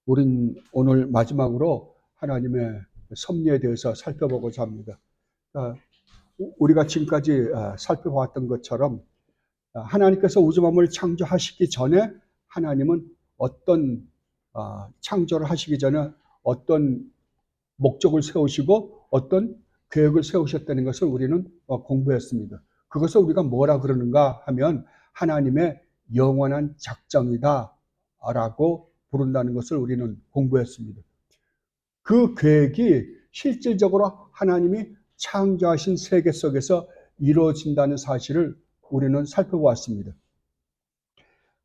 우린 오늘 마지막으로 하나님의 섭리에 대해서 살펴보고자 합니다. 우리가 지금까지 살펴봤던 것처럼 하나님께서 우주 만물을 창조하시기 전에 하나님은 어떤 창조를 하시기 전에 어떤 목적을 세우시고 어떤 계획을 세우셨다는 것을 우리는 공부했습니다. 그것을 우리가 뭐라 그러는가 하면 하나님의 영원한 작정이다 라고 부른다는 것을 우리는 공부했습니다. 그 계획이 실질적으로 하나님이 창조하신 세계 속에서 이루어진다는 사실을 우리는 살펴보았습니다.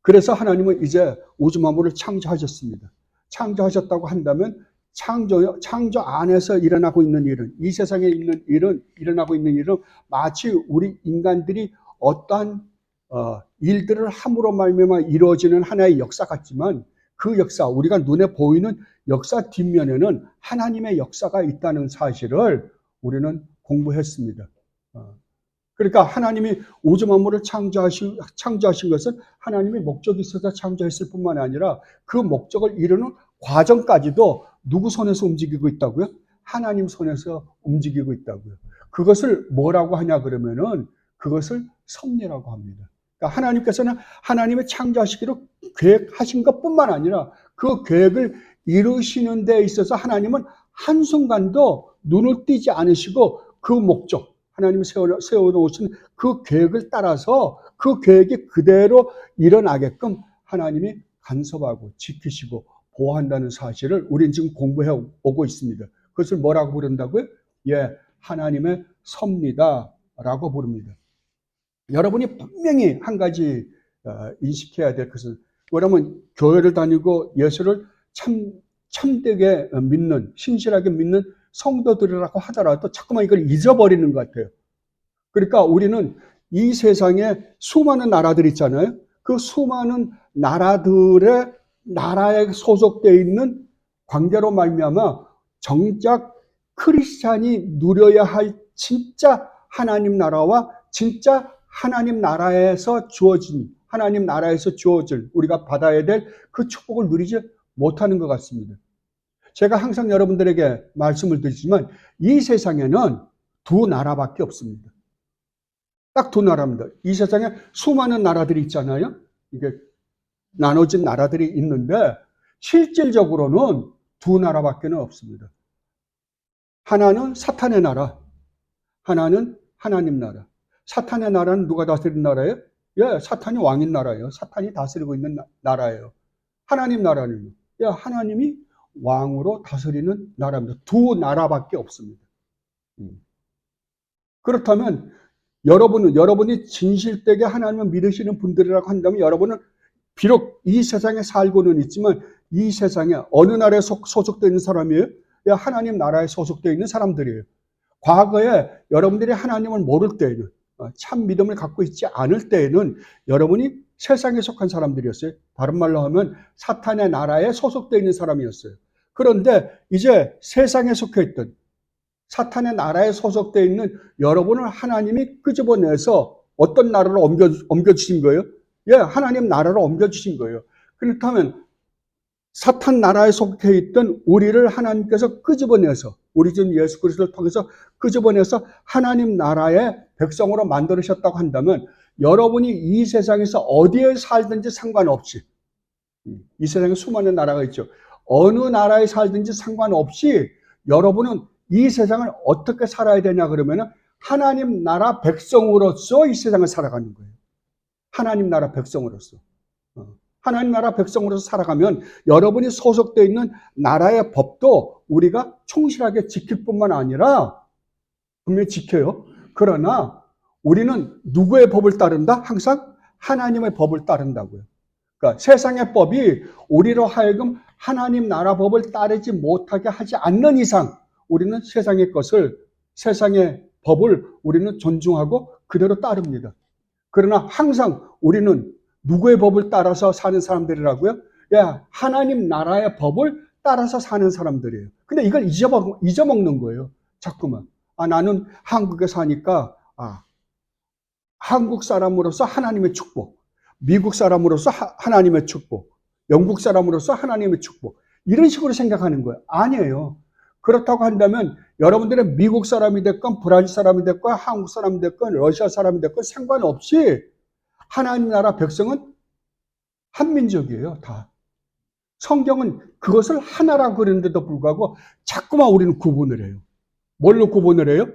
그래서 하나님은 이제 우주 만물을 창조하셨습니다. 창조하셨다고 한다면 창조 안에서 일어나고 있는 일은, 이 세상에 있는 일은, 일어나고 있는 일은 마치 우리 인간들이 어떠한 일들을 함으로 말미암아 이루어지는 하나의 역사 같지만 그 역사, 우리가 눈에 보이는 역사 뒷면에는 하나님의 역사가 있다는 사실을 우리는 공부했습니다. 그러니까 하나님이 우주 만물을 창조하신 것은 하나님의 목적이 있어서 창조했을 뿐만 아니라 그 목적을 이루는 과정까지도 누구 손에서 움직이고 있다고요? 하나님 손에서 움직이고 있다고요. 그것을 뭐라고 하냐 그러면은 그것을 섭리라고 합니다. 그러니까 하나님께서는 하나님의 창조하시기로 계획하신 것뿐만 아니라 그 계획을 이루시는 데 있어서 하나님은 한순간도 눈을 띄지 않으시고 그 목적, 하나님이 세워놓으신 그 계획을 따라서 그 계획이 그대로 일어나게끔 하나님이 간섭하고 지키시고 보호한다는 사실을 우리는 지금 공부해 오고 있습니다. 그것을 뭐라고 부른다고요? 하나님의 섭리다라고 부릅니다. 여러분이 분명히 한 가지 인식해야 될 것은, 여러분 교회를 다니고 예수를 참되게 믿는, 신실하게 믿는 성도들이라고 하더라도 자꾸만 이걸 잊어버리는 것 같아요. 그러니까 우리는 이 세상에 수많은 나라들 있잖아요. 그 수많은 나라에 소속되어 있는 관계로 말미암아 정작 크리스찬이 누려야 할 진짜 하나님 나라와 진짜 하나님 나라에서 주어질 우리가 받아야 될 그 축복을 누리지 못하는 것 같습니다. 제가 항상 여러분들에게 말씀을 드리지만 이 세상에는 두 나라밖에 없습니다. 딱 두 나라입니다. 이 세상에 수많은 나라들이 있잖아요. 이게 나눠진 나라들이 있는데 실질적으로는 두 나라밖에 없습니다. 하나는 사탄의 나라, 하나는 하나님 나라. 사탄의 나라는 누가 다스리는 나라예요? 사탄이 왕인 나라예요. 사탄이 다스리고 있는 나라예요. 하나님 나라는 하나님이 왕으로 다스리는 나라입니다. 두 나라밖에 없습니다. 그렇다면 여러분이 진실되게 하나님을 믿으시는 분들이라고 한다면 여러분은 비록 이 세상에 살고는 있지만 이 세상에 어느 나라에 소속되어 있는 사람이에요? 하나님 나라에 소속되어 있는 사람들이에요. 과거에 여러분들이 하나님을 모를 때에는, 참 믿음을 갖고 있지 않을 때에는 여러분이 세상에 속한 사람들이었어요. 다른 말로 하면 사탄의 나라에 소속되어 있는 사람이었어요. 그런데 이제 세상에 속해 있던 사탄의 나라에 소속되어 있는 여러분을 하나님이 끄집어내서 어떤 나라로 옮겨주신 거예요? 하나님 나라로 옮겨주신 거예요. 그렇다면 사탄 나라에 속해 있던 우리를 하나님께서 끄집어내서, 우리 주 예수 그리스도를 통해서 끄집어내서 하나님 나라의 백성으로 만들으셨다고 한다면 여러분이 이 세상에서 어디에 살든지 상관없이, 이 세상에 수많은 나라가 있죠. 어느 나라에 살든지 상관없이 여러분은 이 세상을 어떻게 살아야 되냐 그러면 하나님 나라 백성으로서 이 세상을 살아가는 거예요. 하나님 나라 백성으로서. 하나님 나라 백성으로서 살아가면 여러분이 소속되어 있는 나라의 법도 우리가 충실하게 지킬 뿐만 아니라 분명히 지켜요. 그러나 우리는 누구의 법을 따른다? 항상 하나님의 법을 따른다고요. 그러니까 세상의 법이 우리로 하여금 하나님 나라 법을 따르지 못하게 하지 않는 이상 우리는 세상의 법을 우리는 존중하고 그대로 따릅니다. 그러나 항상 우리는 누구의 법을 따라서 사는 사람들이라고요? 하나님 나라의 법을 따라서 사는 사람들이에요. 근데 이걸 잊어먹는 거예요. 자꾸만. 나는 한국에 사니까, 한국 사람으로서 하나님의 축복, 미국 사람으로서 하나님의 축복, 영국 사람으로서 하나님의 축복, 이런 식으로 생각하는 거예요. 아니에요. 그렇다고 한다면 여러분들의 미국 사람이 됐건 브라질 사람이 됐건 한국 사람이 됐건 러시아 사람이 됐건 상관없이 하나님 나라 백성은 한민족이에요. 다. 성경은 그것을 하나라고 그러는데도 불구하고 자꾸만 우리는 구분을 해요. 뭘로 구분을 해요?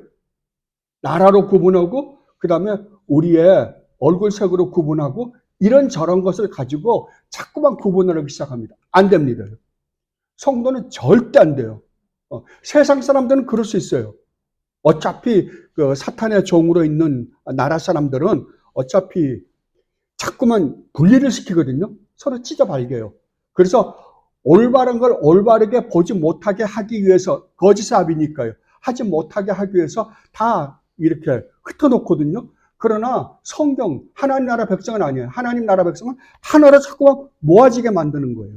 나라로 구분하고 그 다음에 우리의 얼굴색으로 구분하고 이런 저런 것을 가지고 자꾸만 구분을 하기 시작합니다. 안 됩니다. 성도는 절대 안 돼요. 세상 사람들은 그럴 수 있어요. 어차피 그 사탄의 종으로 있는 나라 사람들은 어차피 자꾸만 분리를 시키거든요. 서로 찢어발겨요. 그래서 올바른 걸 올바르게 보지 못하게 하기 위해서 거짓의 압이니까요. 하지 못하게 하기 위해서 다 이렇게 흩어놓거든요. 그러나 성경, 하나님 나라 백성은 아니에요. 하나님 나라 백성은 하나로 자꾸만 모아지게 만드는 거예요.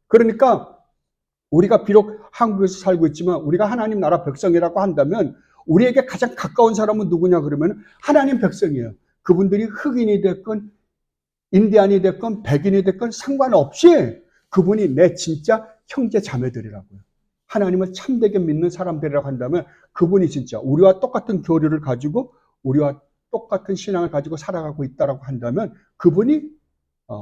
그러니까 우리가 비록 한국에서 살고 있지만 우리가 하나님 나라 백성이라고 한다면 우리에게 가장 가까운 사람은 누구냐 그러면 하나님 백성이에요. 그분들이 흑인이 됐건 인디안이 됐건 백인이 됐건 상관없이 그분이 내 진짜 형제 자매들이라고요. 하나님을 참되게 믿는 사람들이라고 한다면 그분이 진짜 우리와 똑같은 교류를 가지고 우리와 똑같은 신앙을 가지고 살아가고 있다고 한다면 그분이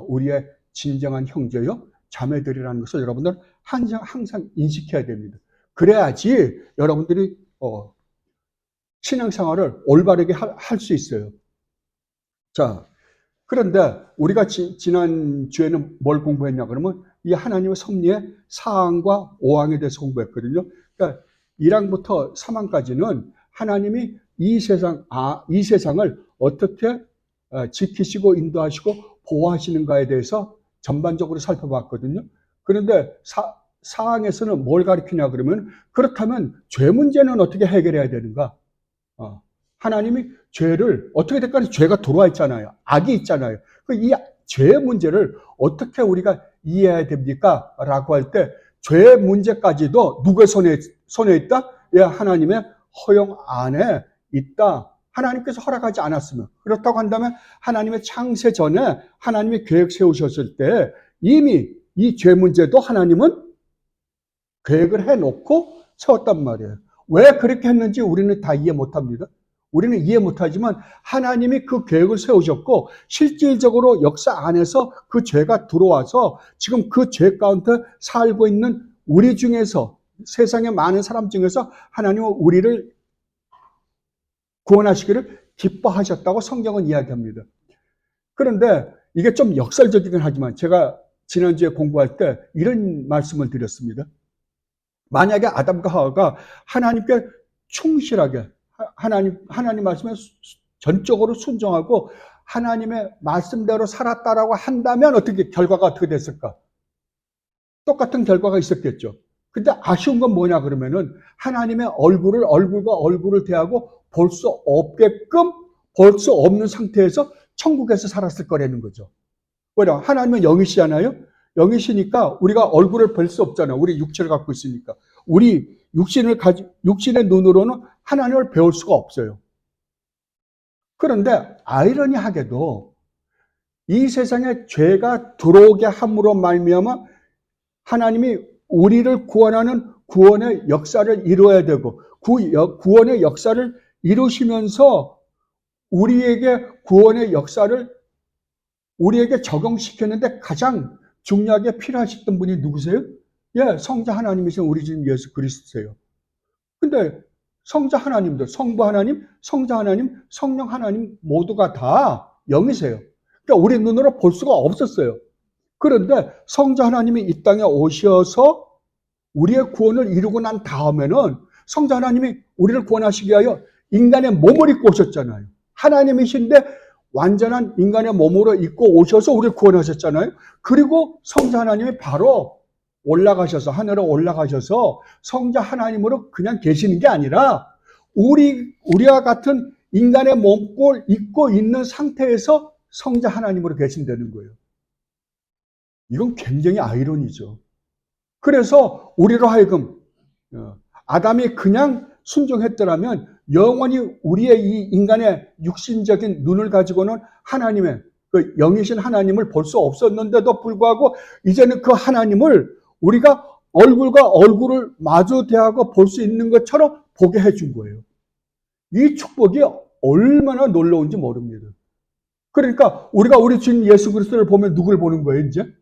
우리의 진정한 형제요 자매들이라는 것을 여러분들 항상 인식해야 됩니다. 그래야지 여러분들이 신앙생활을 올바르게 할 수 있어요. 자, 그런데 우리가 지난주에는 뭘 공부했냐 그러면 이 하나님의 섭리의 4항과 5항에 대해서 공부했거든요. 그러니까 1항부터 3항까지는 하나님이 이 세상을 어떻게 지키시고 인도하시고 보호하시는가에 대해서 전반적으로 살펴봤거든요. 그런데 4항에서는 뭘 가르치냐 그러면 그렇다면 죄 문제는 어떻게 해결해야 되는가? 하나님이 죄를 어떻게 될까요? 죄가 들어와 있잖아요. 악이 있잖아요. 이 죄 문제를 어떻게 우리가 이해해야 됩니까? 라고 할 때 죄 문제까지도 누구의 손에 있다? 예, 하나님의 허용 안에 있다. 하나님께서 허락하지 않았으면. 그렇다고 한다면 하나님의 창세 전에 하나님이 계획 세우셨을 때 이미 이 죄 문제도 하나님은 계획을 해놓고 세웠단 말이에요. 왜 그렇게 했는지 우리는 다 이해 못합니다. 우리는 이해 못하지만 하나님이 그 계획을 세우셨고 실질적으로 역사 안에서 그 죄가 들어와서 지금 그 죄 가운데 살고 있는 우리 중에서 세상의 많은 사람 중에서 하나님은 우리를 구원하시기를 기뻐하셨다고 성경은 이야기합니다. 그런데 이게 좀 역설적이긴 하지만 제가 지난주에 공부할 때 이런 말씀을 드렸습니다. 만약에 아담과 하와가 하나님께 충실하게 하나님 말씀에 전적으로 순종하고 하나님의 말씀대로 살았다라고 한다면 결과가 어떻게 됐을까? 똑같은 결과가 있었겠죠. 근데 아쉬운 건 뭐냐 그러면은 하나님의 얼굴과 얼굴을 대하고 볼 수 없게끔 볼 수 없는 상태에서 천국에서 살았을 거라는 거죠. 왜냐? 하나님은 영이시잖아요. 영이시니까 우리가 얼굴을 볼 수 없잖아요. 우리 육체를 갖고 있으니까. 우리 육신의 눈으로는 하나님을 배울 수가 없어요. 그런데 아이러니하게도 이 세상에 죄가 들어오게 함으로 말미암아 하나님이 우리를 구원하는 구원의 역사를 이루어야 되고 구원의 역사를 이루시면서 우리에게 구원의 역사를 우리에게 적용시켰는데 가장 중요하게 필요하셨던 분이 누구세요? 예, 성자 하나님이신 우리 주님 예수 그리스도세요. 근데 성자 하나님도 성부 하나님, 성자 하나님, 성령 하나님 모두가 다 영이세요. 그러니까 우리 눈으로 볼 수가 없었어요. 그런데 성자 하나님이 이 땅에 오셔서 우리의 구원을 이루고 난 다음에는 성자 하나님이 우리를 구원하시기 위하여 인간의 몸을 입고 오셨잖아요. 하나님이신데 완전한 인간의 몸으로 입고 오셔서 우리를 구원하셨잖아요. 그리고 성자 하나님이 바로 하늘에 올라가셔서 성자 하나님으로 그냥 계시는 게 아니라 우리와 같은 인간의 몸을 입고 있는 상태에서 성자 하나님으로 계신다는 거예요. 이건 굉장히 아이러니죠. 그래서 우리로 하여금 아담이 그냥 순종했더라면 영원히 우리의 이 인간의 육신적인 눈을 가지고는 하나님의 그 영이신 하나님을 볼 수 없었는데도 불구하고 이제는 그 하나님을 우리가 얼굴과 얼굴을 마주 대하고 볼 수 있는 것처럼 보게 해준 거예요. 이 축복이 얼마나 놀라운지 모릅니다. 그러니까 우리가 우리 주님 예수 그리스도를 보면 누굴 보는 거예요, 이제?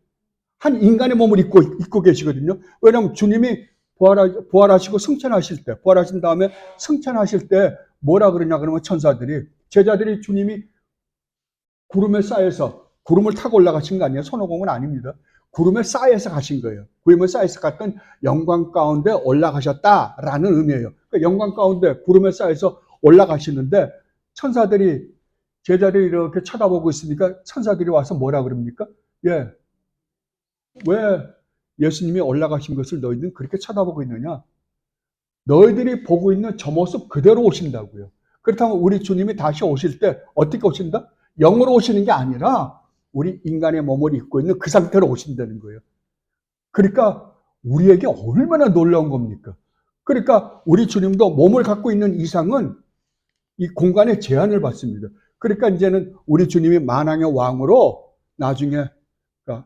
한 인간의 몸을 입고 계시거든요. 왜냐하면 주님이 부활하시고 승천하실 때, 부활하신 다음에 승천하실 때 뭐라 그러냐 그러면 천사들이, 제자들이 주님이 구름에 쌓여서, 구름을 타고 올라가신 거 아니에요? 손오공은 아닙니다. 구름에 쌓여서 가신 거예요. 구름에 쌓여서 갔던 영광 가운데 올라가셨다라는 의미예요. 그러니까 영광 가운데 구름에 쌓여서 올라가시는데 천사들이, 제자들이 이렇게 쳐다보고 있으니까 천사들이 와서 뭐라 그럽니까? 예, 왜 예수님이 올라가신 것을 너희들은 그렇게 쳐다보고 있느냐? 너희들이 보고 있는 저 모습 그대로 오신다고요. 그렇다면 우리 주님이 다시 오실 때 어떻게 오신다? 영으로 오시는 게 아니라 우리 인간의 몸을 입고 있는 그 상태로 오신다는 거예요. 그러니까 우리에게 얼마나 놀라운 겁니까? 그러니까 우리 주님도 몸을 갖고 있는 이상은 이 공간에 제한을 받습니다. 그러니까 이제는 우리 주님이 만왕의 왕으로 나중에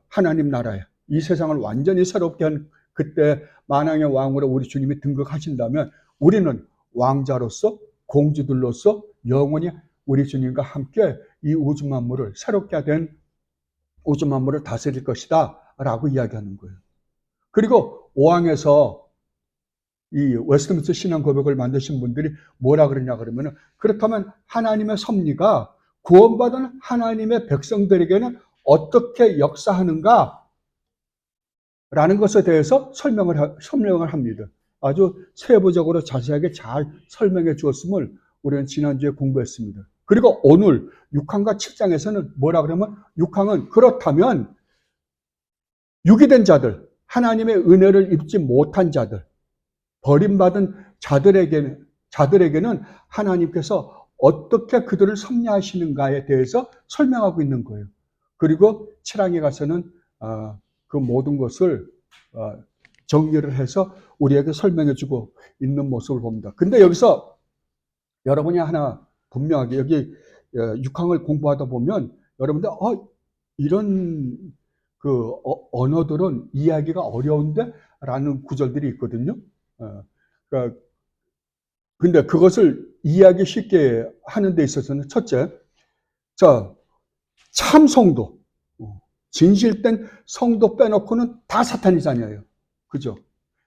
하나님 나라에 이 세상을 완전히 새롭게 한 그때 만왕의 왕으로 우리 주님이 등극하신다면 우리는 왕자로서 공주들로서 영원히 우리 주님과 함께 이 우주 만물을, 새롭게 된 우주 만물을 다스릴 것이다 라고 이야기하는 거예요. 그리고 오왕에서 이 웨스트민스터 신앙 고백을 만드신 분들이 뭐라 그러냐 그러면, 그렇다면 하나님의 섭리가 구원받은 하나님의 백성들에게는 어떻게 역사하는가 라는 것에 대해서 설명을 합니다. 아주 세부적으로 자세하게 잘 설명해 주었음을 우리는 지난주에 공부했습니다. 그리고 오늘 6항과 7장에서는 뭐라 그러면, 6항은 그렇다면 유기된 자들, 하나님의 은혜를 입지 못한 자들, 버림받은 자들에게는 하나님께서 어떻게 그들을 섭리하시는가에 대해서 설명하고 있는 거예요. 그리고 7항에 가서는 그 모든 것을 정리를 해서 우리에게 설명해주고 있는 모습을 봅니다. 근데 여기서 여러분이 하나 분명하게, 여기 6항을 공부하다 보면 여러분들 이런 그 언어들은 이해하기가 어려운데 라는 구절들이 있거든요. 그러니까 근데 그것을 이해하기 쉽게 하는 데 있어서는 첫째, 참 성도, 진실된 성도 빼놓고는 다 사탄의 자녀예요. 그죠?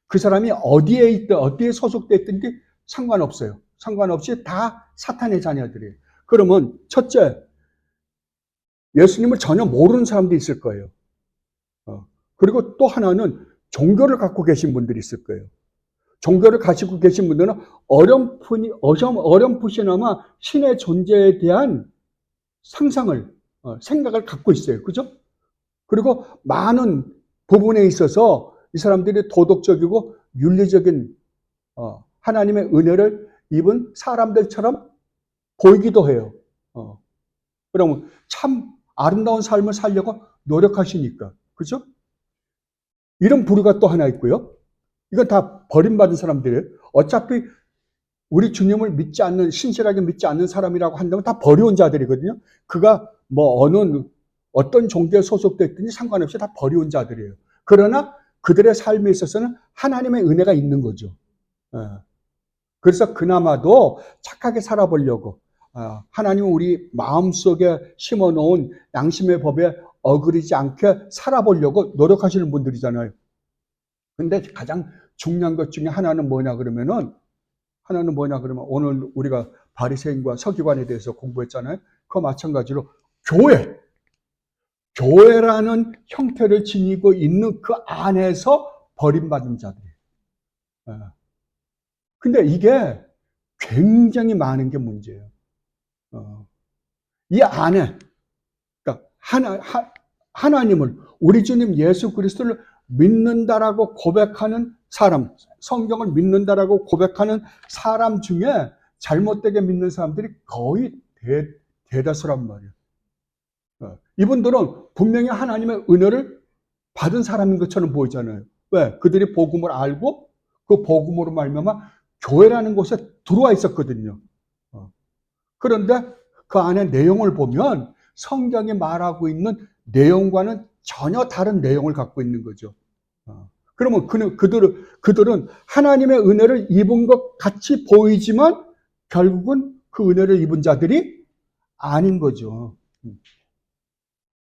그 사람이 어디에 있든 어디에 소속돼 있든지 상관없어요. 상관없이 다 사탄의 자녀들이에요. 그러면 첫째, 예수님을 전혀 모르는 사람도 있을 거예요. 그리고 또 하나는 종교를 갖고 계신 분들이 있을 거예요. 종교를 가지고 계신 분들은 어렴풋이나마 신의 존재에 대한 생각을 갖고 있어요. 그죠? 그리고 많은 부분에 있어서 이 사람들이 도덕적이고 윤리적인 하나님의 은혜를 입은 사람들처럼 보이기도 해요. 그러면 참 아름다운 삶을 살려고 노력하시니까. 그죠? 이런 부류가 또 하나 있고요. 이건 다 버림받은 사람들이에요. 어차피 우리 주님을 믿지 않는, 신실하게 믿지 않는 사람이라고 한다면 다 버려온 자들이거든요. 그가 어떤 종교에 소속됐든지 상관없이 다 버려온 자들이에요. 그러나 그들의 삶에 있어서는 하나님의 은혜가 있는 거죠. 그래서 그나마도 착하게 살아보려고 하나님은 우리 마음속에 심어놓은 양심의 법에 어그리지 않게 살아보려고 노력하시는 분들이잖아요. 근데 가장 중요한 것 중에 하나는 뭐냐 그러면 오늘 우리가 바리새인과 서기관에 대해서 공부했잖아요. 그와 마찬가지로 교회라는 형태를 지니고 있는 그 안에서 버림받은 자들이에요. 근데 이게 굉장히 많은 게 문제예요. 이 안에, 그러니까 하나님을, 우리 주님 예수 그리스도를 믿는다라고 고백하는 사람, 성경을 믿는다라고 고백하는 사람 중에 잘못되게 믿는 사람들이 거의 대다수란 말이에요. 이분들은 분명히 하나님의 은혜를 받은 사람인 것처럼 보이잖아요. 왜? 그들이 복음을 알고 그 복음으로 말미암아 교회라는 곳에 들어와 있었거든요. 그런데 그 안에 내용을 보면 성경이 말하고 있는 내용과는 전혀 다른 내용을 갖고 있는 거죠. 그러면 그들은 하나님의 은혜를 입은 것 같이 보이지만 결국은 그 은혜를 입은 자들이 아닌 거죠.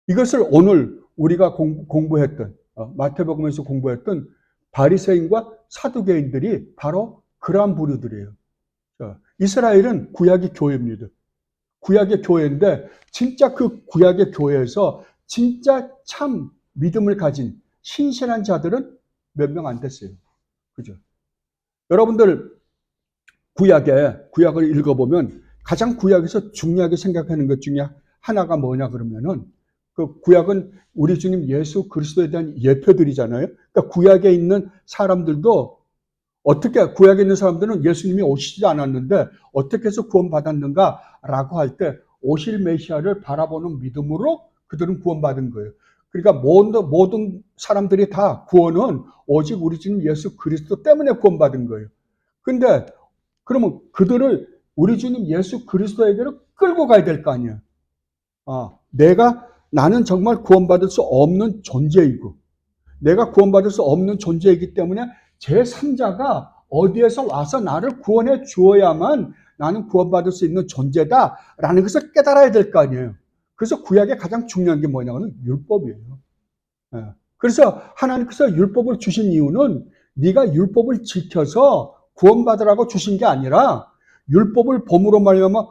이것을 오늘 우리가 공부했던 마태복음에서 공부했던 바리새인과 사두개인들이 바로 그러한 부류들이에요. 이스라엘은 구약의 교회입니다. 구약의 교회인데 진짜 그 구약의 교회에서 진짜 참 믿음을 가진 신실한 자들은 몇 명 안 됐어요. 그죠? 여러분들 구약을 읽어보면 가장 구약에서 중요하게 생각하는 것 중에 하나가 뭐냐 그러면은 그 구약은 우리 주님 예수 그리스도에 대한 예표들이잖아요. 그러니까 구약에 있는 사람들도 어떻게 구약에 있는 사람들은 예수님이 오시지 않았는데 어떻게 해서 구원받았는가라고 할 때 오실 메시아를 바라보는 믿음으로 그들은 구원받은 거예요. 그러니까 모든 사람들이 다 구원은 오직 우리 주님 예수 그리스도 때문에 구원받은 거예요. 근데 그러면 그들을 우리 주님 예수 그리스도에게로 끌고 가야 될 거 아니에요. 나는 정말 구원받을 수 없는 존재이고 내가 구원받을 수 없는 존재이기 때문에 제3자가 어디에서 와서 나를 구원해 주어야만 나는 구원받을 수 있는 존재다라는 것을 깨달아야 될 거 아니에요. 그래서 구약의 가장 중요한 게 뭐냐면 율법이에요. 그래서 하나님께서 율법을 주신 이유는 네가 율법을 지켜서 구원받으라고 주신 게 아니라 율법을 범으로 말하면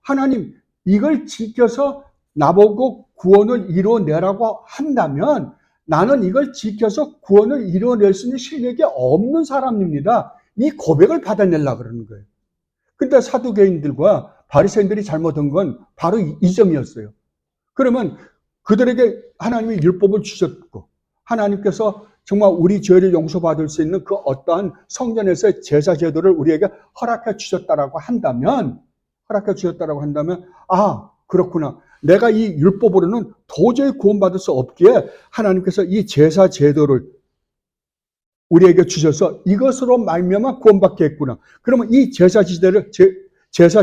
하나님 이걸 지켜서 나보고 구원을 이루어내라고 한다면 나는 이걸 지켜서 구원을 이루어낼 수 있는 실력이 없는 사람입니다. 이 고백을 받아내려고 그러는 거예요. 근데 사두개인들과 바리새인들이 잘못한 건 바로 이 점이었어요. 그러면 그들에게 하나님이 율법을 주셨고 하나님께서 정말 우리 죄를 용서받을 수 있는 그 어떠한 성전에서의 제사 제도를 우리에게 허락해 주셨다라고 한다면 그렇구나. 내가 이 율법으로는 도저히 구원받을 수 없기에 하나님께서 이 제사 제도를 우리에게 주셔서 이것으로 말미암아 구원받게 했구나. 그러면 이 제사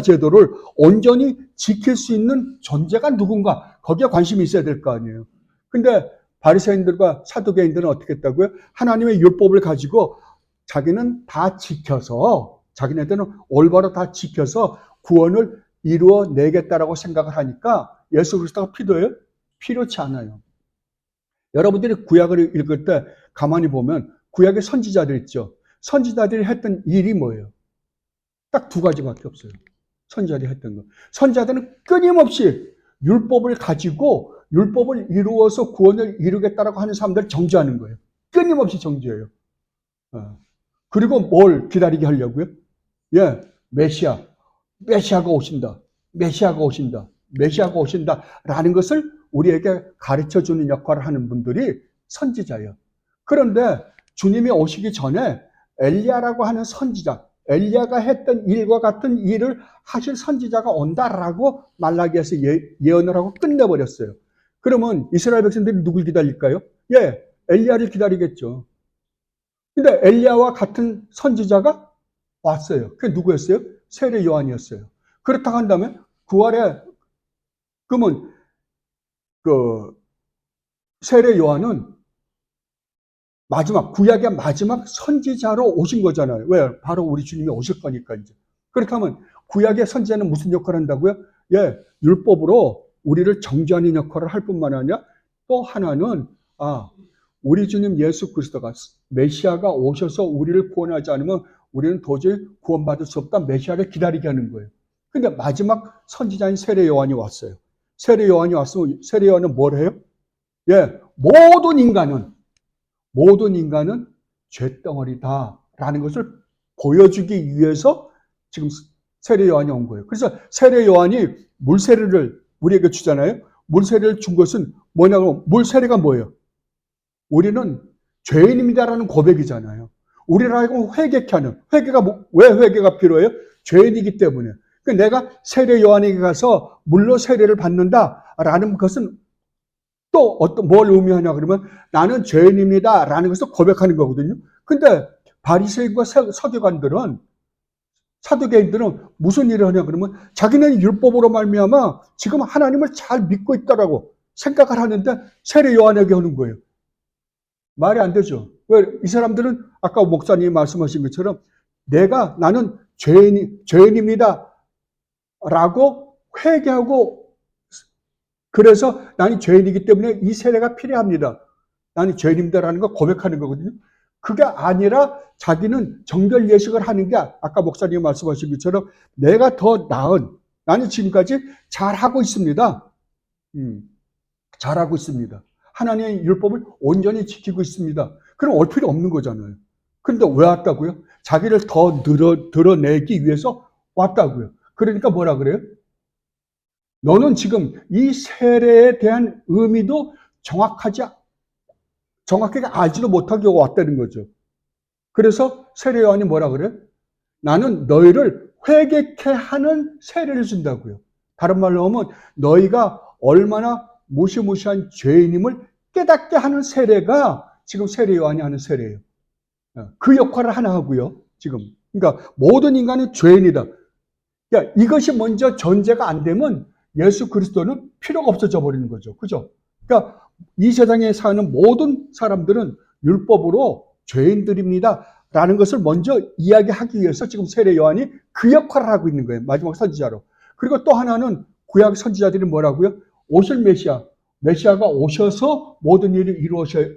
제도를 온전히 지킬 수 있는 존재가 누군가 거기에 관심이 있어야 될 거 아니에요. 근데 바리새인들과 사두개인들은 어떻게 했다고요? 하나님의 율법을 가지고 자기는 다 지켜서 자기네들은 올바로 다 지켜서 구원을 이루어내겠다라고 생각을 하니까 예수 그리스도가 필요해요? 필요치 않아요. 여러분들이 구약을 읽을 때 가만히 보면 구약의 선지자들 있죠. 선지자들이 했던 일이 뭐예요? 딱 두 가지밖에 없어요. 선지자들이 했던 거. 선지자들은 끊임없이 율법을 가지고 율법을 이루어서 구원을 이루겠다라고 하는 사람들을 정죄하는 거예요. 끊임없이 정죄해요. 그리고 뭘 기다리게 하려고요? 메시아가 오신다. 메시아가 오신다라는 것을 우리에게 가르쳐주는 역할을 하는 분들이 선지자예요. 그런데 주님이 오시기 전에 엘리야라고 하는 선지자, 엘리야가 했던 일과 같은 일을 하실 선지자가 온다라고 말라기에서 예언을 하고 끝내버렸어요. 그러면 이스라엘 백성들이 누굴 기다릴까요? 엘리야를 기다리겠죠. 근데 엘리야와 같은 선지자가 왔어요. 그게 누구였어요? 세례 요한이었어요. 그렇다고 한다면 그러면 세례 요한은 구약의 마지막 선지자로 오신 거잖아요. 왜? 바로 우리 주님이 오실 거니까 이제. 그렇다면 구약의 선지자는 무슨 역할을 한다고요? 율법으로 우리를 정죄하는 역할을 할 뿐만 아니라 또 하나는 우리 주님 예수 그리스도가 메시아가 오셔서 우리를 구원하지 않으면 우리는 도저히 구원받을 수 없다. 메시아를 기다리게 하는 거예요. 근데 마지막 선지자인 세례 요한이 왔어요. 세례 요한이 왔으면 세례 요한은 뭘 해요? 모든 인간은 죄덩어리다라는 것을 보여주기 위해서 지금 세례 요한이 온 거예요. 그래서 세례 요한이 물세례를 우리에게 주잖아요. 물세례를 준 것은 뭐냐고, 물세례가 뭐예요? 우리는 죄인입니다라는 고백이잖아요. 우리를 알고 회개케 하는, 왜 회개가 필요해요? 죄인이기 때문에. 그러니까 내가 세례 요한에게 가서 물로 세례를 받는다라는 것은 또 뭘 의미하냐 그러면 나는 죄인입니다라는 것을 고백하는 거거든요. 근데 바리새인과 서기관들은 사두개인들은 무슨 일을 하냐 그러면 자기는 율법으로 말미암아 지금 하나님을 잘 믿고 있다라고 생각을 하는데 세례 요한에게 하는 거예요. 말이 안 되죠. 왜? 이 사람들은 아까 목사님이 말씀하신 것처럼 나는 죄인입니다. 라고 회개하고, 그래서 나는 죄인이기 때문에 이 세례가 필요합니다. 나는 죄인입니다라는 거 고백하는 거거든요. 그게 아니라 자기는 정결 예식을 하는 게 아까 목사님이 말씀하신 것처럼 내가 더 나은, 나는 지금까지 잘하고 있습니다. 잘하고 있습니다. 하나님의 율법을 온전히 지키고 있습니다. 그럼 올 필요 없는 거잖아요. 그런데 왜 왔다고요? 자기를 더 드러내기 위해서 왔다고요. 그러니까 뭐라 그래요? 너는 지금 이 세례에 대한 의미도 정확하게 알지도 못하게 왔다는 거죠. 그래서 세례 요한이 뭐라 그래요? 나는 너희를 회개케 하는 세례를 준다고요. 다른 말로 하면 너희가 얼마나 무시무시한 죄인임을 깨닫게 하는 세례가 지금 세례 요한이 하는 세례예요. 그 역할을 하나 하고요. 지금. 그러니까 모든 인간은 죄인이다. 그러니까 이것이 먼저 전제가 안 되면 예수 그리스도는 필요가 없어져 버리는 거죠. 그죠? 그러니까 이 세상에 사는 모든 사람들은 율법으로 죄인들입니다. 라는 것을 먼저 이야기하기 위해서 지금 세례 요한이 그 역할을 하고 있는 거예요. 마지막 선지자로. 그리고 또 하나는 구약 선지자들이 뭐라고요? 오실 메시아가 오셔서 모든 일을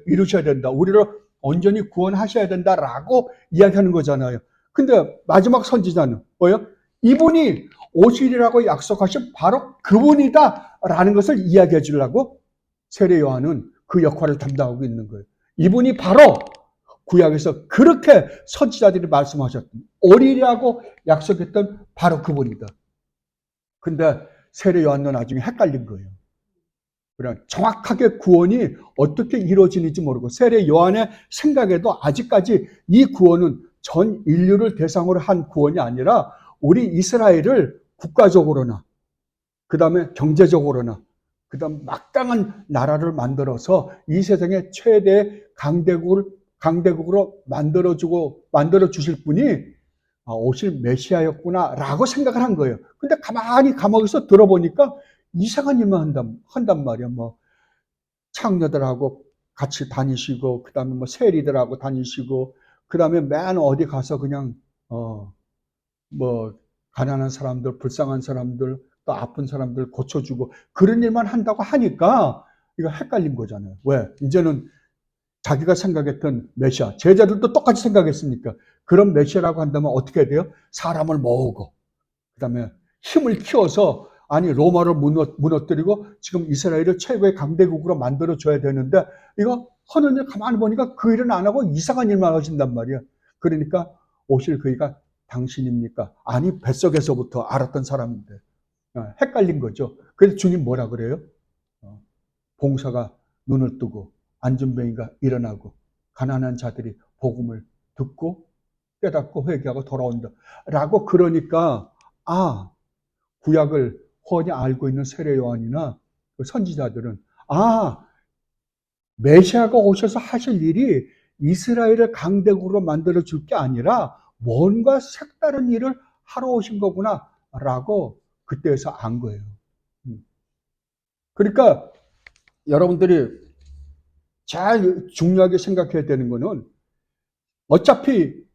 이루셔야 된다. 우리를 온전히 구원하셔야 된다라고 이야기하는 거잖아요. 근데 마지막 선지자는 뭐예요? 이분이 오시리라고 약속하신 바로 그분이다라는 것을 이야기해 주려고 세례 요한은 그 역할을 담당하고 있는 거예요. 이분이 바로 구약에서 그렇게 선지자들이 말씀하셨던, 오리라고 약속했던 바로 그분이다. 근데 세례 요한은 나중에 헷갈린 거예요. 그냥 정확하게 구원이 어떻게 이루어지는지 모르고, 세례 요한의 생각에도 아직까지 이 구원은 전 인류를 대상으로 한 구원이 아니라 우리 이스라엘을 국가적으로나 그 다음에 경제적으로나 그 다음 막강한 나라를 만들어서 이 세상의 최대 강대국으로 만들어 주실 분이 오실 메시아였구나라고 생각을 한 거예요. 근데 가만히 감옥에서 들어보니까 이상한 일만 한단 말이야. 뭐 창녀들하고 같이 다니시고, 그 다음에 뭐 세리들하고 다니시고, 그 다음에 맨 어디 가서 그냥 뭐 가난한 사람들, 불쌍한 사람들, 또 아픈 사람들 고쳐주고 그런 일만 한다고 하니까 이거 헷갈린 거잖아요. 왜? 이제는 자기가 생각했던 메시아, 제자들도 똑같이 생각했으니까 그런 메시아라고 한다면 어떻게 해야 돼요? 사람을 모으고 그 다음에 힘을 키워서 로마를 무너뜨리고 지금 이스라엘을 최고의 강대국으로 만들어줘야 되는데 이거 하는 일 가만히 보니까 그 일은 안 하고 이상한 일만 하신단 말이야. 그러니까 오실 그이가 당신입니까? 아니, 뱃속에서부터 알았던 사람인데 헷갈린 거죠. 그래서 주님 뭐라 그래요? 봉사가 눈을 뜨고 안전뱅이가 일어나고 가난한 자들이 복음을 듣고 깨닫고 회개하고 돌아온다 라고. 그러니까 구약을 훤히 알고 있는 세례 요한이나 선지자들은 메시아가 오셔서 하실 일이 이스라엘을 강대국으로 만들어 줄 게 아니라 뭔가 색다른 일을 하러 오신 거구나 라고 그때에서 안 거예요. 그러니까 여러분들이 잘 중요하게 생각해야 되는 거는, 어차피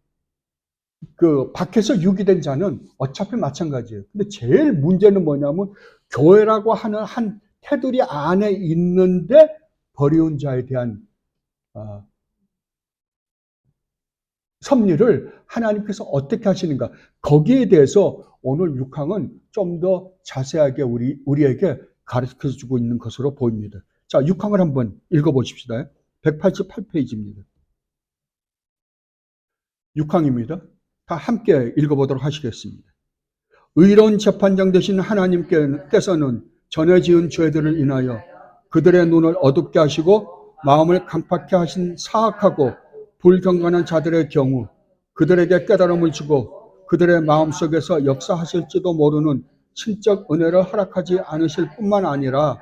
그 밖에서 유기된 자는 어차피 마찬가지예요. 근데 제일 문제는 뭐냐면 교회라고 하는 한 테두리 안에 있는데 버리운 자에 대한 섭리를 하나님께서 어떻게 하시는가, 거기에 대해서 오늘 6항은 좀 더 자세하게 우리에게 가르쳐주고 있는 것으로 보입니다. 자, 6항을 한번 읽어보십시다. 188페이지입니다. 6항입니다. 다 함께 읽어보도록 하시겠습니다. 의로운 재판장 되신 하나님께서는 전에 지은 죄들을 인하여 그들의 눈을 어둡게 하시고 마음을 강팍해 하신 사악하고 불경건한 자들의 경우 그들에게 깨달음을 주고 그들의 마음속에서 역사하실지도 모르는 신적 은혜를 허락하지 않으실 뿐만 아니라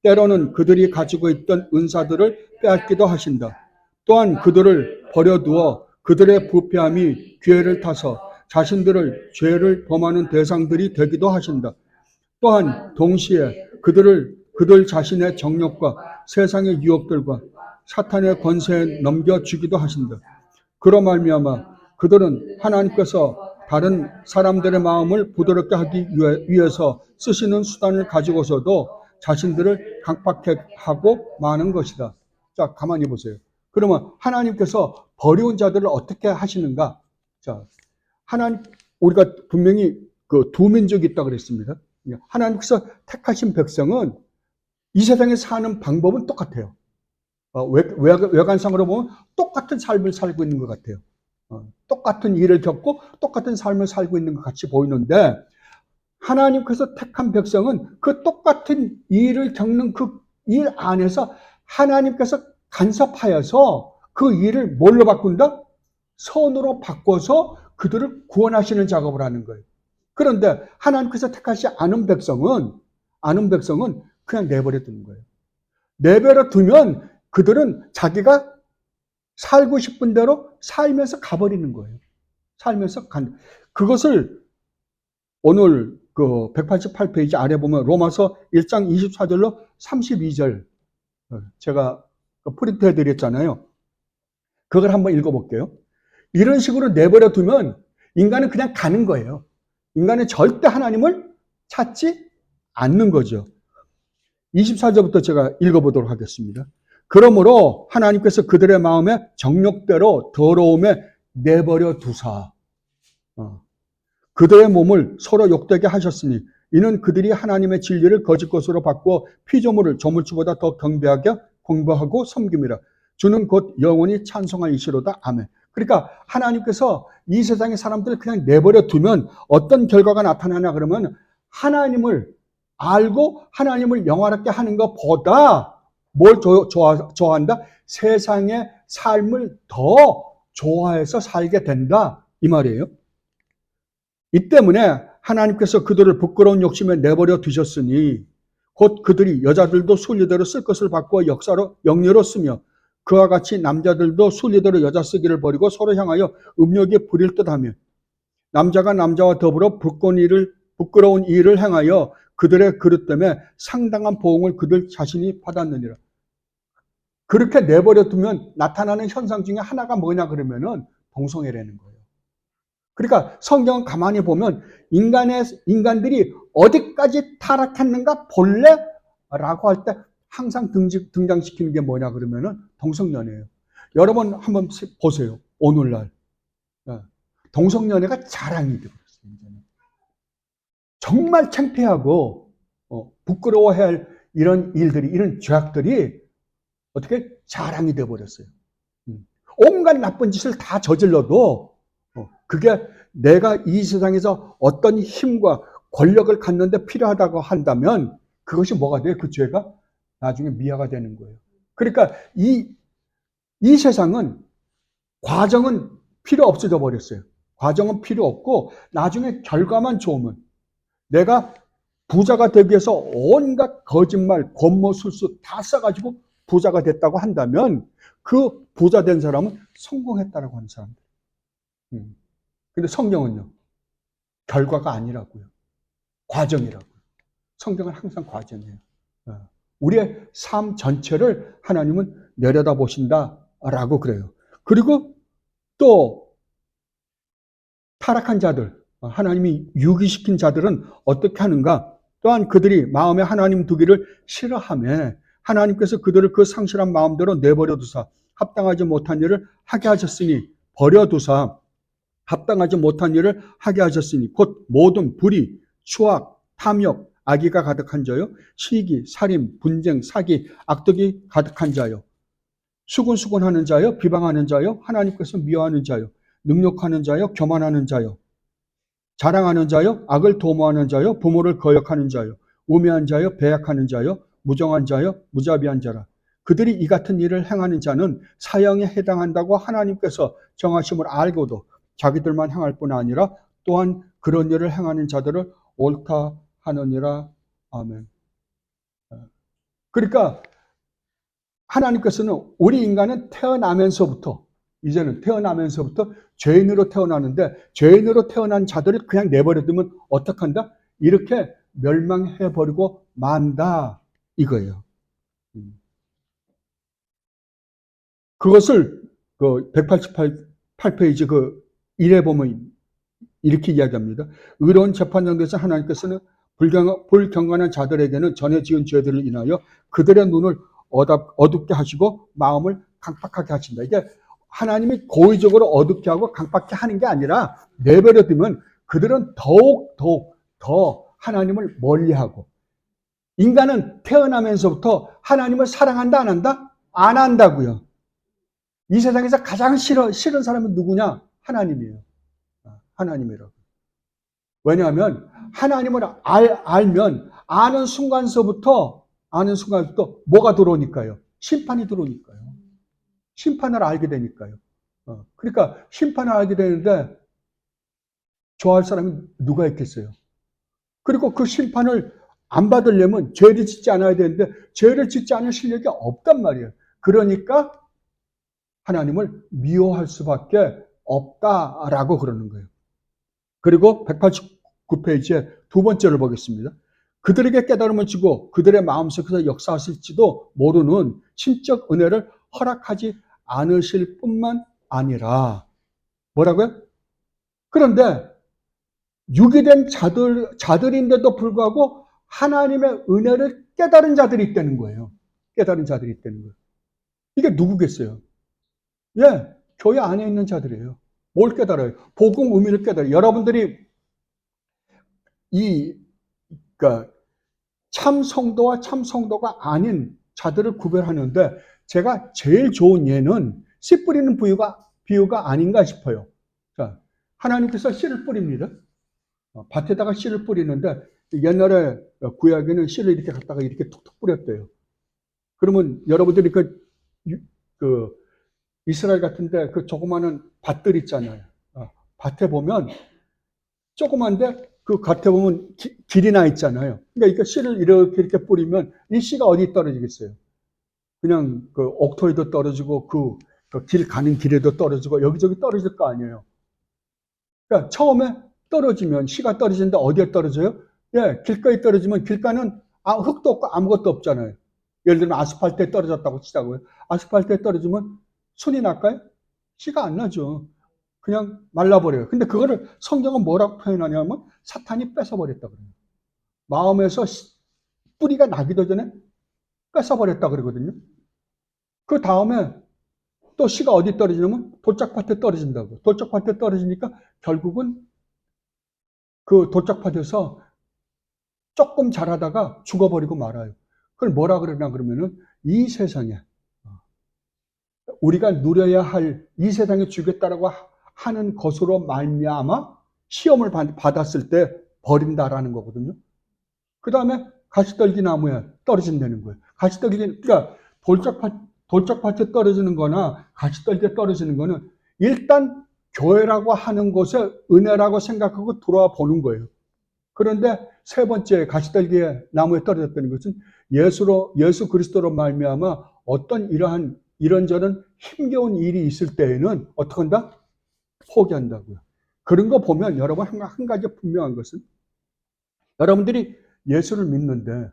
때로는 그들이 가지고 있던 은사들을 빼앗기도 하신다. 또한 그들을 버려두어 그들의 부패함이 기회를 타서 자신들을 죄를 범하는 대상들이 되기도 하신다. 또한 동시에 그들 자신의 정욕과 세상의 유혹들과 사탄의 권세에 넘겨주기도 하신다. 그로 말미암아 그들은 하나님께서 다른 사람들의 마음을 부드럽게 하기 위해서 쓰시는 수단을 가지고서도 자신들을 강팍하게 하고 마는 것이다. 자, 가만히 보세요. 그러면 하나님께서 버려온 자들을 어떻게 하시는가? 자, 우리가 분명히 그 두 민족이 있다고 그랬습니다. 하나님께서 택하신 백성은 이 세상에 사는 방법은 똑같아요. 외관상으로 보면 똑같은 삶을 살고 있는 것 같아요. 똑같은 일을 겪고 똑같은 삶을 살고 있는 것 같이 보이는데, 하나님께서 택한 백성은 그 똑같은 일을 겪는 그 일 안에서 하나님께서 간섭하여서 그 일을 뭘로 바꾼다? 선으로 바꿔서 그들을 구원하시는 작업을 하는 거예요. 그런데 하나님께서 택하지 않은 백성은 그냥 내버려 두는 거예요. 내버려 두면 그들은 자기가 살고 싶은 대로 살면서 가버리는 거예요. 그것을 오늘 그 188페이지 아래 보면 로마서 1장 24절로 32절 제가 프린트해 드렸잖아요. 그걸 한번 읽어볼게요. 이런 식으로 내버려 두면 인간은 그냥 가는 거예요. 인간은 절대 하나님을 찾지 않는 거죠. 24절부터 제가 읽어보도록 하겠습니다. 그러므로 하나님께서 그들의 마음에 정욕대로 더러움에 내버려 두사 그들의 몸을 서로 욕되게 하셨으니 이는 그들이 하나님의 진리를 거짓 것으로 바꾸어 피조물을 조물주보다 더 경배하게 공부하고 섬김이라. 주는 곧 영원히 찬송하시리로다. 아멘. 그러니까 하나님께서 이 세상의 사람들을 그냥 내버려 두면 어떤 결과가 나타나냐 그러면 하나님을 알고 하나님을 영화롭게 하는 것보다 뭘 좋아한다? 세상의 삶을 더 좋아해서 살게 된다 이 말이에요. 이 때문에 하나님께서 그들을 부끄러운 욕심에 내버려 두셨으니 곧 그들이 여자들도 순리대로 쓸 것을 바꾸어 영리로 쓰며 그와 같이 남자들도 순리대로 여자 쓰기를 버리고 서로 향하여 음욕에 부릴 듯하며 남자가 남자와 더불어 부끄러운 일을 행하여 그들의 그릇 때문에 상당한 보응을 그들 자신이 받았느니라. 그렇게 내버려 두면 나타나는 현상 중에 하나가 뭐냐 그러면은 동성애라는 거예요. 그러니까 성경은 가만히 보면 인간들이 어디까지 타락했는가 볼래라고 할 때 항상 등장시키는 게 뭐냐 그러면은 동성연애예요. 여러분 한번 보세요. 오늘날 동성연애가 자랑이 되어버렸어요. 정말 창피하고 부끄러워해야 할 이런 일들이, 이런 죄악들이 어떻게 자랑이 되어버렸어요. 온갖 나쁜 짓을 다 저질러도 그게 내가 이 세상에서 어떤 힘과 권력을 갖는데 필요하다고 한다면 그것이 뭐가 돼요? 그 죄가 나중에 미화가 되는 거예요. 그러니까 이 세상은 과정은 필요 없어져 버렸어요. 과정은 필요 없고 나중에 결과만 좋으면 내가 부자가 되기 위해서 온갖 거짓말, 권모술수 다 써가지고 부자가 됐다고 한다면 그 부자 된 사람은 성공했다라고 하는 사람들. 근데 성경은요, 결과가 아니라고요. 과정이라고요. 성경은 항상 과정이에요. 우리의 삶 전체를 하나님은 내려다보신다라고 그래요. 그리고 또 타락한 자들, 하나님이 유기시킨 자들은 어떻게 하는가? 또한 그들이 마음에 하나님 두기를 싫어하며 하나님께서 그들을 그 상실한 마음대로 내버려 두사 합당하지 못한 일을 하게 하셨으니 버려두사 합당하지 못한 일을 하게 하셨으니 곧 모든 불의, 추악, 탐욕, 악의가 가득한 자요 시기, 살인, 분쟁, 사기, 악독이 가득한 자요 수군수군하는 자요 비방하는 자요 하나님께서 미워하는 자요 능욕하는 자요 교만하는 자요 자랑하는 자요 악을 도모하는 자요 부모를 거역하는 자요 우매한 자요 배약하는 자요 무정한 자요 무자비한 자라. 그들이 이 같은 일을 행하는 자는 사형에 해당한다고 하나님께서 정하심을 알고도 자기들만 행할 뿐 아니라 또한 그런 일을 행하는 자들을 옳다 하느니라. 아멘. 그러니까 하나님께서는 우리 인간은 이제는 태어나면서부터 죄인으로 태어나는데 죄인으로 태어난 자들을 그냥 내버려두면 어떡한다? 이렇게 멸망해버리고 만다 이거예요. 그것을 그 188페이지 그 1에 보면 이렇게 이야기합니다. 의로운 재판장에서 하나님께서는 불경건한 자들에게는 전에 지은 죄들을 인하여 그들의 눈을 어둡게 하시고 마음을 강팍하게 하신다. 이게 하나님이 고의적으로 어둡게 하고 강팍하게 하는 게 아니라 내버려 두면 그들은 더욱 더 하나님을 멀리하고, 인간은 태어나면서부터 하나님을 사랑한다 안 한다? 안 한다고요. 이 세상에서 가장 싫은 사람은 누구냐? 하나님이에요. 하나님이라고. 왜냐하면 하나님을 알면 아는 순간서부터 뭐가 들어오니까요? 심판이 들어오니까요. 심판을 알게 되니까요. 그러니까 심판을 알게 되는데 좋아할 사람이 누가 있겠어요? 그리고 그 심판을 안 받으려면 죄를 짓지 않아야 되는데 죄를 짓지 않을 실력이 없단 말이에요. 그러니까 하나님을 미워할 수밖에 없다라고 그러는 거예요. 그리고 189페이지에 두 번째를 보겠습니다. 그들에게 깨달음을 주고 그들의 마음속에서 역사하실지도 모르는 신적 은혜를 허락하지 않으실 뿐만 아니라, 뭐라고요? 그런데 유기된 자들인데도 불구하고 하나님의 은혜를 깨달은 자들이 있다는 거예요. 깨달은 자들이 있다는 거예요. 이게 누구겠어요? 예, 교회 안에 있는 자들이에요. 뭘 깨달아요? 복음 의미를 깨달아요. 여러분들이 그러니까 참 성도와 참 성도가 아닌 자들을 구별하는데 제가 제일 좋은 예는 씨 뿌리는 비유가 아닌가 싶어요. 자, 하나님께서 씨를 뿌립니다. 밭에다가 씨를 뿌리는데 옛날에 구약에는 씨를 이렇게 갖다가 이렇게 툭툭 뿌렸대요. 그러면 여러분들이 그 이스라엘 같은데 그 조그마한 밭들 있잖아요. 밭에 보면 조그만데 그 밭에 보면 길이 나 있잖아요. 그러니까 씨를 이렇게 뿌리면 이 씨가 어디 떨어지겠어요? 그냥 그 옥토에도 떨어지고 그 길 가는 길에도 떨어지고 여기저기 떨어질 거 아니에요. 그러니까 처음에 떨어지면 씨가 떨어지는데 어디에 떨어져요? 예, 길가에 떨어지면 길가는 흙도 없고 아무것도 없잖아요. 예를 들면 아스팔트에 떨어졌다고 치자고요. 아스팔트에 떨어지면 순이 날까요? 씨가 안 나죠. 그냥 말라버려요. 근데 그거를 성경은 뭐라고 표현하냐면 사탄이 뺏어버렸다 그래요. 마음에서 뿌리가 나기도 전에 뺏어버렸다 그러거든요. 그 다음에 또 씨가 어디 떨어지냐면 돌짝밭에 떨어진다고. 돌짝밭에 떨어지니까 결국은 그 돌짝밭에서 조금 자라다가 죽어버리고 말아요. 그걸 뭐라 그러나 그러면은 이 세상에 우리가 누려야 할 이 세상에 주겠다라고 하는 것으로 말미암아 시험을 받았을 때 버린다라는 거거든요. 그 다음에 가시떨기 나무에 떨어진다는 거예요. 그러니까 돌짝밭에 떨어지는 거나 가시떨기에 떨어지는 거는 일단 교회라고 하는 곳에 은혜라고 생각하고 들어와 보는 거예요. 그런데 세 번째 가시떨기에 나무에 떨어졌다는 것은 예수 그리스도로 말미암아 어떤 이런저런 힘겨운 일이 있을 때에는 어떻게 한다? 포기한다고요. 그런 거 보면 여러분 한 가지 분명한 것은 여러분들이 예수를 믿는데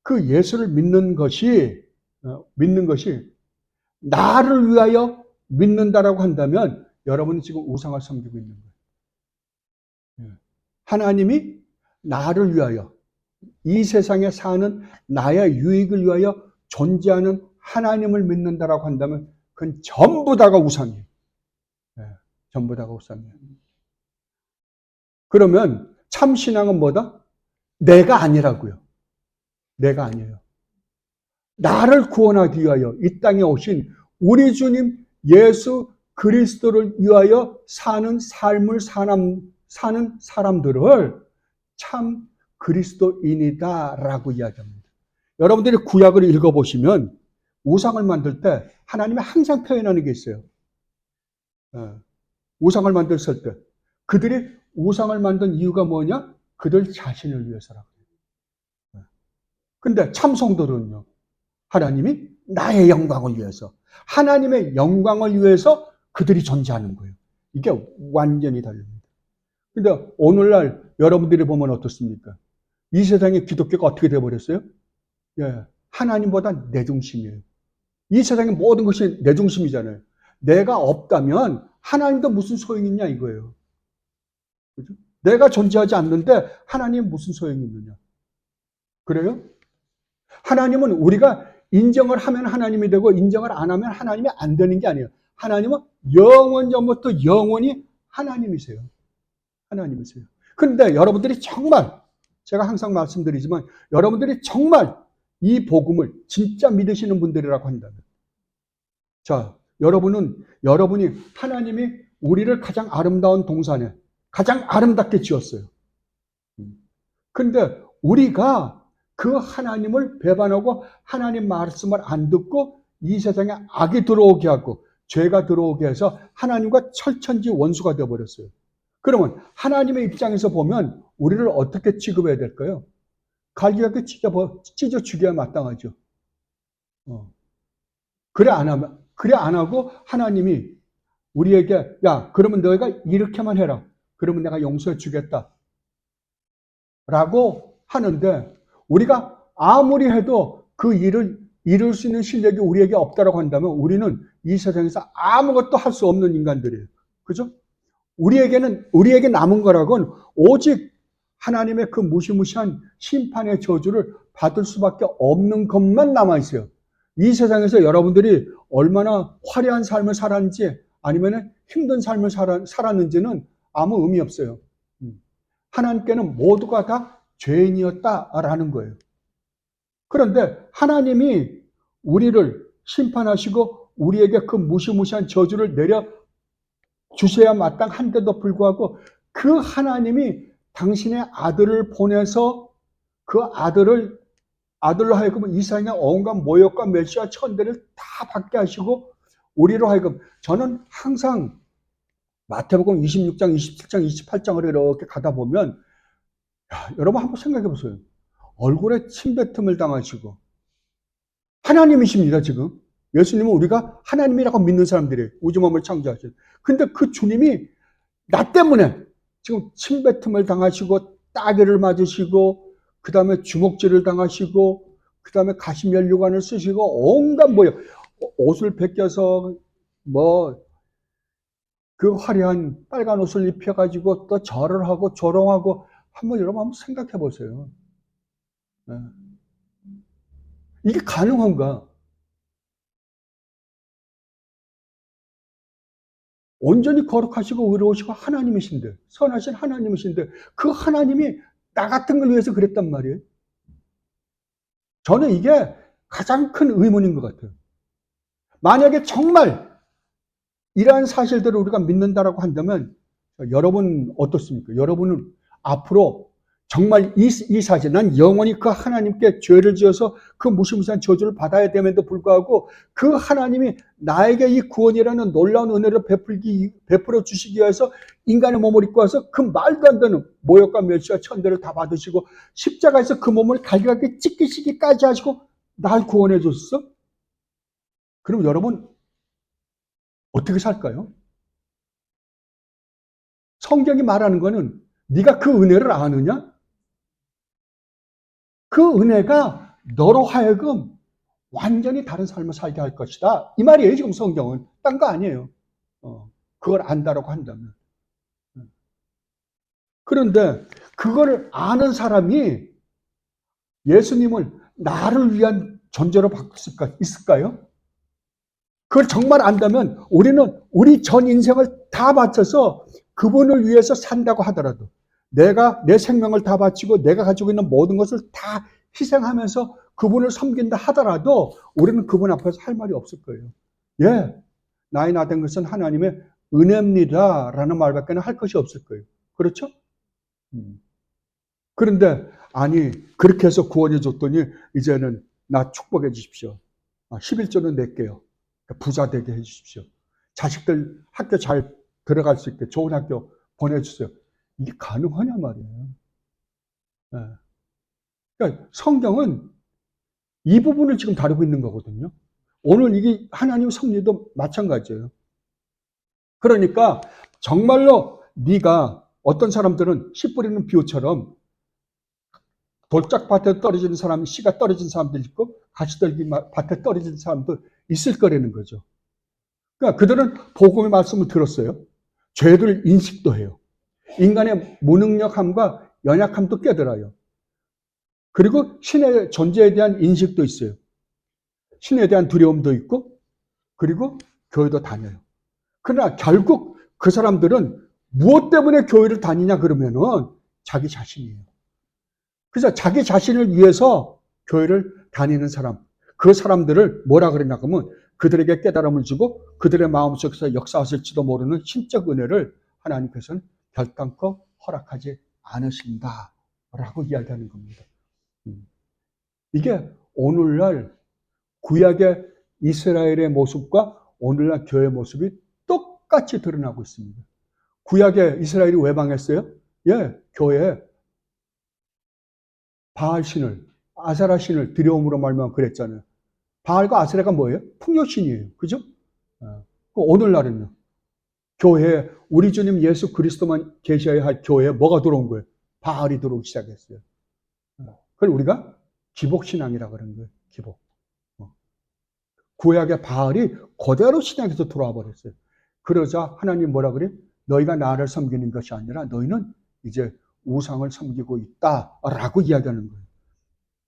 그 예수를 믿는 것이 나를 위하여 믿는다라고 한다면 여러분이 지금 우상을 섬기고 있는 거예요. 하나님이 나를 위하여 이 세상에 사는 나의 유익을 위하여 존재하는 하나님을 믿는다라고 한다면 그건 전부 다가 우상이에요. 전부 다가 우상이에요. 그러면 참 신앙은 뭐다? 내가 아니라고요. 내가 아니에요. 나를 구원하기 위하여 이 땅에 오신 우리 주님 예수 그리스도를 위하여 사는 삶을 사는 사람들을 참 그리스도인이다라고 이야기합니다. 여러분들이 구약을 읽어보시면 우상을 만들 때 하나님이 항상 표현하는 게 있어요. 우상을 만들었을 때 그들이 우상을 만든 이유가 뭐냐? 그들 자신을 위해서라고. 근데 참 성도들은요, 하나님이 나의 영광을 위해서, 하나님의 영광을 위해서 그들이 존재하는 거예요. 이게 완전히 다릅니다. 근데 오늘날 여러분들이 보면 어떻습니까? 이 세상의 기독교가 어떻게 되어버렸어요? 예, 하나님보다 내 중심이에요. 이 세상의 모든 것이 내 중심이잖아요. 내가 없다면 하나님도 무슨 소용이 있냐 이거예요. 그죠? 내가 존재하지 않는데 하나님 무슨 소용이 있느냐. 그래요? 하나님은 우리가 인정을 하면 하나님이 되고 인정을 안 하면 하나님이 안 되는 게 아니에요. 하나님은 영원 전부터 영원히 하나님이세요. 하나님이세요. 그런데 여러분들이 정말 제가 항상 말씀드리지만 여러분들이 정말 이 복음을 진짜 믿으시는 분들이라고 한다면 자, 여러분이 하나님이 우리를 가장 아름다운 동산에 가장 아름답게 지었어요. 그런데 우리가 그 하나님을 배반하고 하나님 말씀을 안 듣고 이 세상에 악이 들어오게 하고 죄가 들어오게 해서 하나님과 철천지 원수가 되어버렸어요. 그러면 하나님의 입장에서 보면 우리를 어떻게 취급해야 될까요? 갈기갈기 찢어 죽여야 마땅하죠. 그래 안 하고 하나님이 우리에게 야 그러면 너희가 이렇게만 해라. 그러면 내가 용서해 주겠다. 라고 하는데 우리가 아무리 해도 그 일을 이룰 수 있는 실력이 우리에게 없다라고 한다면 우리는 이 세상에서 아무것도 할 수 없는 인간들이에요. 그죠? 우리에게 남은 거라곤 오직 하나님의 그 무시무시한 심판의 저주를 받을 수밖에 없는 것만 남아있어요. 이 세상에서 여러분들이 얼마나 화려한 삶을 살았는지 아니면 힘든 삶을 살았는지는 아무 의미 없어요. 하나님께는 모두가 다 죄인이었다라는 거예요. 그런데 하나님이 우리를 심판하시고 우리에게 그 무시무시한 저주를 내려 주셔야 마땅한데도 불구하고 그 하나님이 당신의 아들을 보내서 그 아들로 하여금 이 세상의 온갖 모욕과 멸시와 천대를 다 받게 하시고 우리로 하여금 저는 항상 마태복음 26장, 27장, 28장을 이렇게 가다 보면 여러분 한번 생각해 보세요. 얼굴에 침뱉음을 당하시고 하나님이십니다 지금. 예수님은 우리가 하나님이라고 믿는 사람들이에요. 우주만물을 창조하신. 근데 그 주님이 나 때문에 지금 침뱉음을 당하시고 따귀를 맞으시고 그 다음에 주먹질을 당하시고 그 다음에 가시면류관을 쓰시고 온갖 옷을 벗겨서 그 화려한 빨간 옷을 입혀가지고 또 절을 하고 조롱하고 여러분 한번 생각해 보세요. 이게 가능한가? 온전히 거룩하시고 의로우시고 하나님이신데 선하신 하나님이신데 그 하나님이 나 같은 걸 위해서 그랬단 말이에요. 저는 이게 가장 큰 의문인 것 같아요. 만약에 정말 이러한 사실들을 우리가 믿는다라고 한다면 여러분 어떻습니까? 여러분은 앞으로 정말 이 사실 난 영원히 그 하나님께 죄를 지어서 그 무시무시한 저주를 받아야 됨에도 불구하고 그 하나님이 나에게 이 구원이라는 놀라운 은혜를 베풀어 주시기 위해서 인간의 몸을 입고 와서 그 말도 안 되는 모욕과 멸시와 천대를 다 받으시고 십자가에서 그 몸을 갈기갈기 찢기시기까지 하시고 날 구원해 줬어? 그럼 여러분 어떻게 살까요? 성경이 말하는 거는 네가 그 은혜를 아느냐? 그 은혜가 너로 하여금 완전히 다른 삶을 살게 할 것이다. 이 말이에요, 지금 성경은. 딴 거 아니에요. 그걸 안다라고 한다면. 그런데 그걸 아는 사람이 예수님을 나를 위한 존재로 바꿀 수 있을까요? 그걸 정말 안다면 우리는 우리 전 인생을 다 바쳐서 그분을 위해서 산다고 하더라도 내 생명을 다 바치고 내가 가지고 있는 모든 것을 다 희생하면서 그분을 섬긴다 하더라도 우리는 그분 앞에서 할 말이 없을 거예요. 예, 나의 나 된 것은 하나님의 은혜입니다 라는 말밖에 할 것이 없을 거예요. 그렇죠? 그런데 아니 그렇게 해서 구원해 줬더니 이제는 나 축복해 주십시오. 11조는 낼게요. 부자 되게 해 주십시오. 자식들 학교 잘 들어갈 수 있게 좋은 학교 보내주세요. 이게 가능하냐 말이에요. 네. 그러니까 성경은 이 부분을 지금 다루고 있는 거거든요. 오늘 이게 하나님 섭리도 마찬가지예요. 그러니까 정말로 네가 어떤 사람들은 씨 뿌리는 비유처럼 돌짝밭에 떨어지는 사람, 씨가 떨어진 사람들 있고 가시떨기 밭에 떨어진 사람도 있을 거라는 거죠. 그러니까 그들은 복음의 말씀을 들었어요. 죄를 인식도 해요. 인간의 무능력함과 연약함도 깨달아요. 그리고 신의 존재에 대한 인식도 있어요. 신에 대한 두려움도 있고, 그리고 교회도 다녀요. 그러나 결국 그 사람들은 무엇 때문에 교회를 다니냐 그러면은 자기 자신이에요. 그래서 자기 자신을 위해서 교회를 다니는 사람, 그 사람들을 뭐라 그러냐 그러면 그들에게 깨달음을 주고 그들의 마음속에서 역사하실지도 모르는 신적 은혜를 하나님께서는 결단코 허락하지 않으신다라고 이야기하는 겁니다. 이게 오늘날 구약의 이스라엘의 모습과 오늘날 교회의 모습이 똑같이 드러나고 있습니다. 구약의 이스라엘이 왜 망했어요? 교회에 바알 신을, 아세라 신을 두려움으로 말미암아 그랬잖아요. 바알과 아세라가 뭐예요? 풍요신이에요. 그죠? 오늘날은요. 교회에 우리 주님 예수 그리스도만 계셔야 할 교회에 뭐가 들어온 거예요? 바알이 들어오기 시작했어요. 그걸 우리가 기복신앙이라고 그러는 거예요. 기복. 구약의 바알이 그대로 신약에서 들어와 버렸어요. 그러자 하나님 뭐라 그래? 너희가 나를 섬기는 것이 아니라 너희는 이제 우상을 섬기고 있다라고 이야기하는 거예요.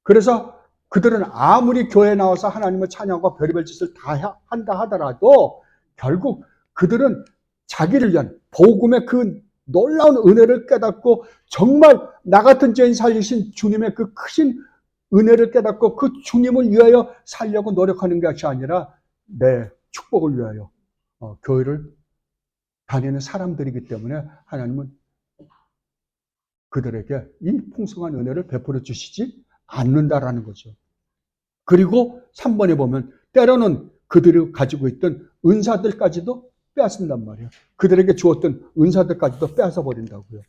그래서 그들은 아무리 교회에 나와서 하나님을 찬양하고 별의별 짓을 다 한다 하더라도 결국 그들은 자기를 위한 복음의 그 놀라운 은혜를 깨닫고 정말 나 같은 죄인 살리신 주님의 그 크신 은혜를 깨닫고 그 주님을 위하여 살려고 노력하는 것이 아니라 내 축복을 위하여 교회를 다니는 사람들이기 때문에 하나님은 그들에게 이 풍성한 은혜를 베풀어 주시지 않는다라는 거죠. 그리고 3번에 보면 때로는 그들이 가지고 있던 은사들까지도 빼앗는단 말이에요. 그들에게 주었던 은사들까지도 빼앗아 버린다고요.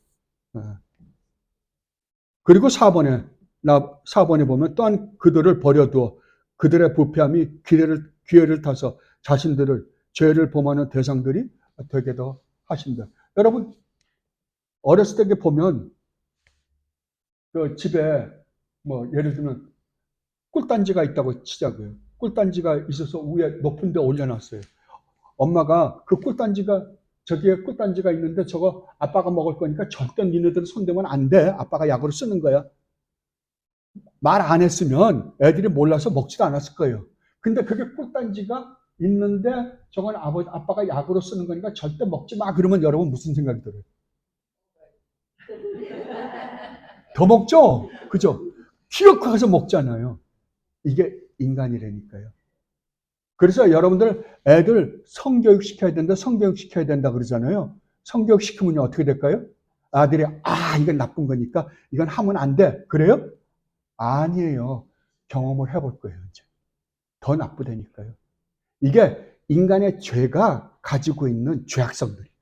그리고 4번에 보면 또한 그들을 버려두어 그들의 부패함이 기회를 타서 자신들을 죄를 범하는 대상들이 되게도 하신다. 여러분 어렸을 때 보면 그 집에 뭐 예를 들면 꿀단지가 있다고 치자고요. 꿀단지가 있어서 위에 높은 데 올려놨어요. 엄마가 그 꿀단지가 저기에 꿀단지가 있는데 저거 아빠가 먹을 거니까 절대 니네들 손대면 안 돼. 아빠가 약으로 쓰는 거야. 말 안 했으면 애들이 몰라서 먹지도 않았을 거예요. 근데 그게 꿀단지가 있는데 저건 아빠가 약으로 쓰는 거니까 절대 먹지 마. 그러면 여러분 무슨 생각이 들어요? 더 먹죠? 그죠? 기억해서 먹잖아요. 이게 인간이라니까요. 그래서 여러분들 애들 성교육 시켜야 된다 그러잖아요. 성교육 시키면 어떻게 될까요? 아들이 이건 나쁜 거니까 이건 하면 안 돼. 그래요? 아니에요. 경험을 해볼 거예요. 이제. 더 나쁘다니까요. 이게 인간의 죄가 가지고 있는 죄악성들이에요.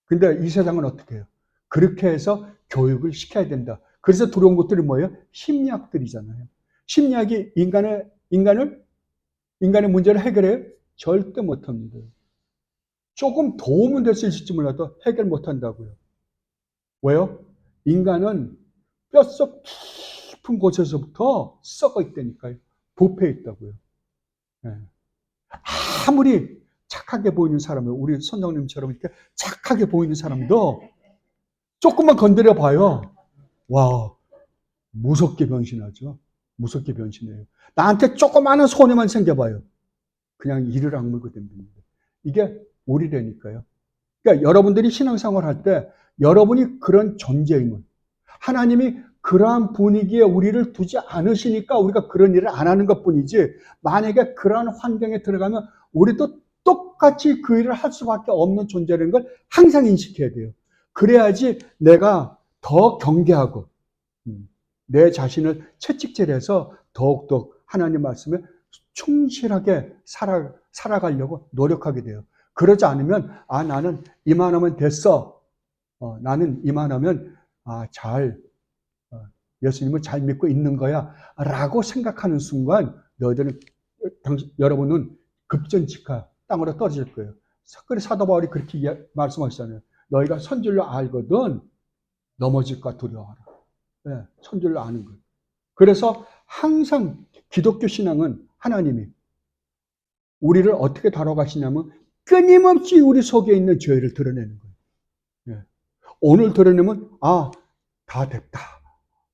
근데 이 세상은 어떻게 해요? 그렇게 해서 교육을 시켜야 된다. 그래서 들어온 것들이 뭐예요? 심리학들이잖아요. 심리학이 인간의 문제를 해결해요? 절대 못합니다. 조금 도움은 될 수 있을지 몰라도 해결 못한다고요. 왜요? 인간은 뼛속 깊은 곳에서부터 썩어 있다니까요. 부패해 있다고요. 아무리 착하게 보이는 사람을 우리 선장님처럼 이렇게 착하게 보이는 사람도 조금만 건드려 봐요. 와, 무섭게 변신하죠. 무섭게 변신해요. 나한테 조그마한 손해만 생겨봐요. 그냥 이를 악물고 댕깁니다. 이게 우리라니까요. 그러니까 여러분들이 신앙생활 할 때 여러분이 그런 존재임을 하나님이 그러한 분위기에 우리를 두지 않으시니까 우리가 그런 일을 안 하는 것뿐이지 만약에 그러한 환경에 들어가면 우리도 똑같이 그 일을 할 수밖에 없는 존재라는 걸 항상 인식해야 돼요. 그래야지 내가 더 경계하고 내 자신을 채찍질해서 더욱더 하나님 말씀에 충실하게 살아가려고 노력하게 돼요. 그러지 않으면 나는 이만하면 됐어. 나는 이만하면 예수님을 잘 믿고 있는 거야 라고 생각하는 순간 여러분은 급전직하 땅으로 떨어질 거예요. 그래서 사도 바울이 그렇게 말씀하시잖아요. 너희가 선줄로 알거든 넘어질까 두려워하라. 네, 선줄로 아는 거예요. 그래서 항상 기독교 신앙은 하나님이 우리를 어떻게 다뤄가시냐면 끊임없이 우리 속에 있는 죄를 드러내는 거예요. 예. 오늘 드러내면 다 됐다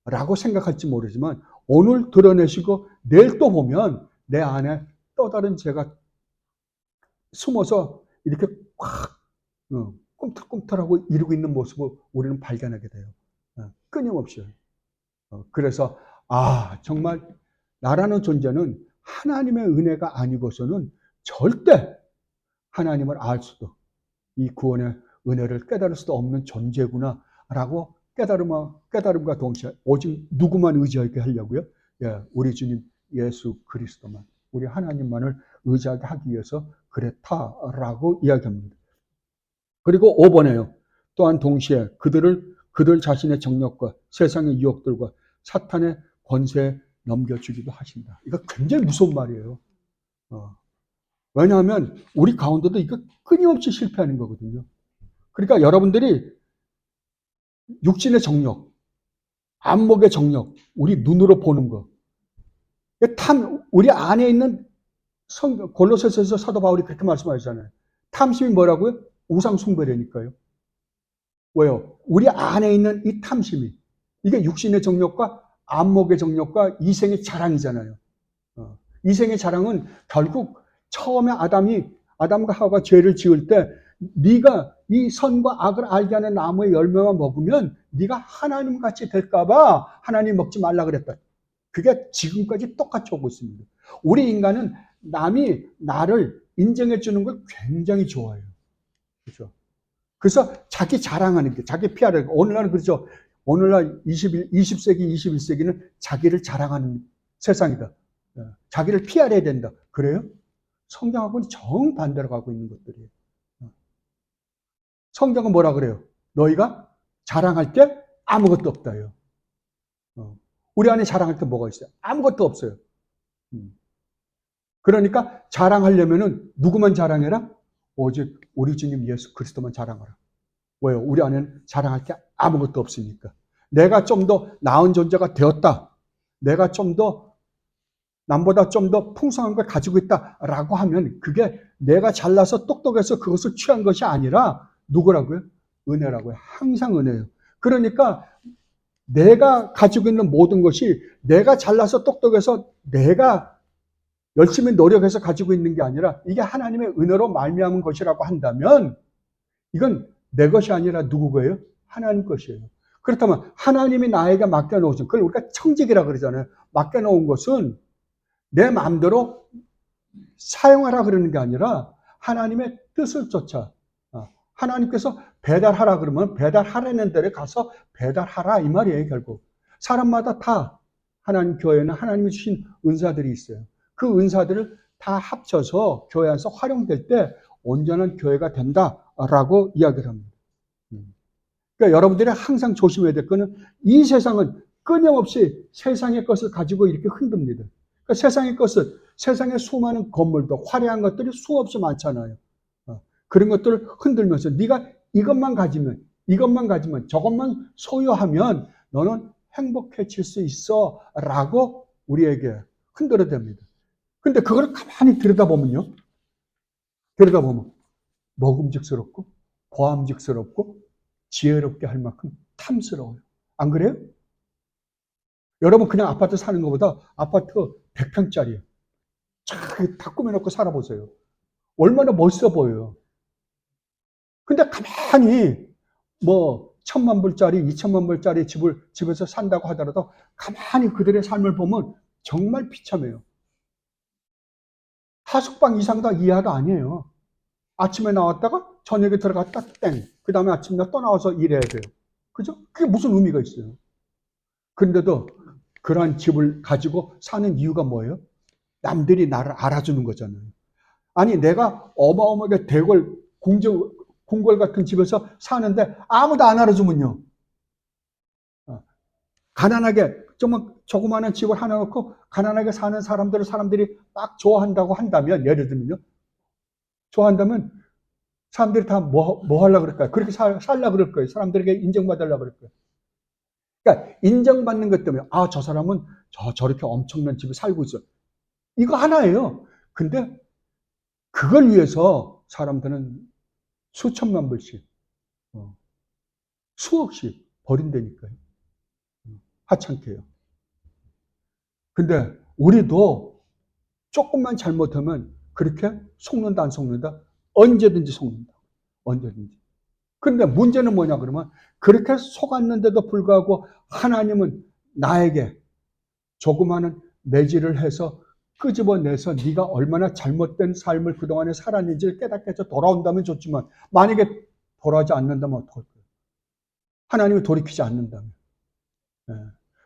라고 생각할지 모르지만 오늘 드러내시고 내일 또 보면 내 안에 또 다른 죄가 숨어서 이렇게 확 꿈틀꿈틀하고 이루고 있는 모습을 우리는 발견하게 돼요. 끊임없이. 그래서 정말 나라는 존재는 하나님의 은혜가 아니고서는 절대 하나님을 알 수도, 이 구원의 은혜를 깨달을 수도 없는 존재구나 라고 깨달음과 동시에 오직 누구만 의지하게 하려고요? 우리 주님 예수 그리스도만, 우리 하나님만을 의지하게 하기 위해서 그랬다라고 이야기합니다. 그리고 5번에요. 또한 동시에 그들 자신의 정력과 세상의 유혹들과 사탄의 권세에 넘겨주기도 하신다. 이거 굉장히 무서운 말이에요. 왜냐하면 우리 가운데도 이거 끊임없이 실패하는 거거든요. 그러니까 여러분들이 육신의 정력, 안목의 정력, 우리 눈으로 보는 거, 우리 안에 있는 골로새서에서 사도 바울이 그렇게 말씀하셨잖아요. 탐심이 뭐라고요? 우상 숭배라니까요. 왜요? 우리 안에 있는 이 탐심이, 이게 육신의 정력과 안목의 정력과 이생의 자랑이잖아요. 이생의 자랑은 결국 처음에 아담과 하와가 죄를 지을 때 네가 이 선과 악을 알게 하는 나무의 열매만 먹으면 네가 하나님같이 될까봐 하나님 먹지 말라 그랬다. 그게 지금까지 똑같이 오고 있습니다. 우리 인간은 남이 나를 인정해 주는 걸 굉장히 좋아해요. 그렇죠? 그래서 자기 자랑하는 게, 자기 PR을, 오늘날은 그렇죠. 오늘날 20세기, 21세기는 자기를 자랑하는 세상이다. 자기를 PR해야 된다. 그래요? 성경하고는 정반대로 가고 있는 것들이에요. 성경은 뭐라 그래요? 너희가 자랑할 게 아무것도 없다요. 우리 안에 자랑할 게 뭐가 있어요? 아무것도 없어요. 그러니까 자랑하려면은 누구만 자랑해라? 오직 우리 주님 예수 그리스도만 자랑하라. 왜요? 우리 안에는 자랑할 게 아무것도 없으니까. 내가 좀 더 나은 존재가 되었다. 내가 남보다 좀 더 풍성한 걸 가지고 있다라고 하면 그게 내가 잘나서 똑똑해서 그것을 취한 것이 아니라 누구라고요? 은혜라고요. 항상 은혜예요. 그러니까 내가 가지고 있는 모든 것이 내가 잘나서 똑똑해서 내가 열심히 노력해서 가지고 있는 게 아니라 이게 하나님의 은혜로 말미암은 것이라고 한다면 이건 내 것이 아니라 누구 거예요? 하나님 것이에요. 그렇다면 하나님이 나에게 맡겨놓으신, 그걸 우리가 청직이라 그러잖아요. 맡겨놓은 것은 내 마음대로 사용하라 그러는 게 아니라 하나님의 뜻을 쫓아. 하나님께서 배달하라 그러면 배달하라는 데에 가서 배달하라 이 말이에요. 결국 사람마다 다 하나님 교회는 하나님이 주신 은사들이 있어요. 그 은사들을 다 합쳐서 교회 안에서 활용될 때 온전한 교회가 된다라고 이야기를 합니다. 그러니까 여러분들이 항상 조심해야 될 거는 이 세상은 끊임없이 세상의 것을 가지고 이렇게 흔듭니다. 그러니까 세상의 것을, 세상의 수많은 건물도 화려한 것들이 수없이 많잖아요. 그런 것들을 흔들면서 네가 이것만 가지면 저것만 소유하면 너는 행복해질 수 있어 라고 우리에게 흔들어댑니다. 근데 그걸 가만히 들여다보면 먹음직스럽고 보암직스럽고 지혜롭게 할 만큼 탐스러워요. 안 그래요? 여러분 그냥 아파트 사는 것보다 아파트 100평짜리 다 꾸며놓고 살아보세요. 얼마나 멋있어 보여요. 근데 가만히 1,000만 불짜리, 2,000만 불짜리 집에서 산다고 하더라도 가만히 그들의 삶을 보면 정말 비참해요. 하숙방 이상도 이하도 아니에요. 아침에 나왔다가 저녁에 들어갔다 땡. 그 다음에 아침에 또 나와서 일해야 돼요. 그죠? 그게 무슨 의미가 있어요? 그런데도 그러한 집을 가지고 사는 이유가 뭐예요? 남들이 나를 알아주는 거잖아요. 아니 내가 어마어마하게 대궐 궁궐 같은 집에서 사는데 아무도 안 알아주면요. 가난하게 정말 조그마한 집을 하나 놓고 가난하게 사는 사람들이 막 좋아한다고 한다면, 예를 들면요. 좋아한다면 사람들이 다 뭐 하려고 그럴까요? 그렇게 살려고 그럴 거예요. 사람들에게 인정받으려고 그럴 거예요. 그러니까 인정받는 것 때문에 저 사람은 저렇게 엄청난 집에 살고 있어. 이거 하나예요. 근데 그걸 위해서 사람들은 수천만 불씩, 수억씩 버린다니까요. 하찮게요. 근데 우리도 조금만 잘못하면 그렇게 속는다 안 속는다? 언제든지 속는다. 언제든지. 그런데 문제는 뭐냐 그러면 그렇게 속았는데도 불구하고 하나님은 나에게 조그마한 매질을 해서 끄집어내서 네가 얼마나 잘못된 삶을 그동안에 살았는지를 깨닫게 해서 돌아온다면 좋지만 만약에 돌아오지 않는다면 어떡할 거예요? 하나님이 돌이키지 않는다면. 예.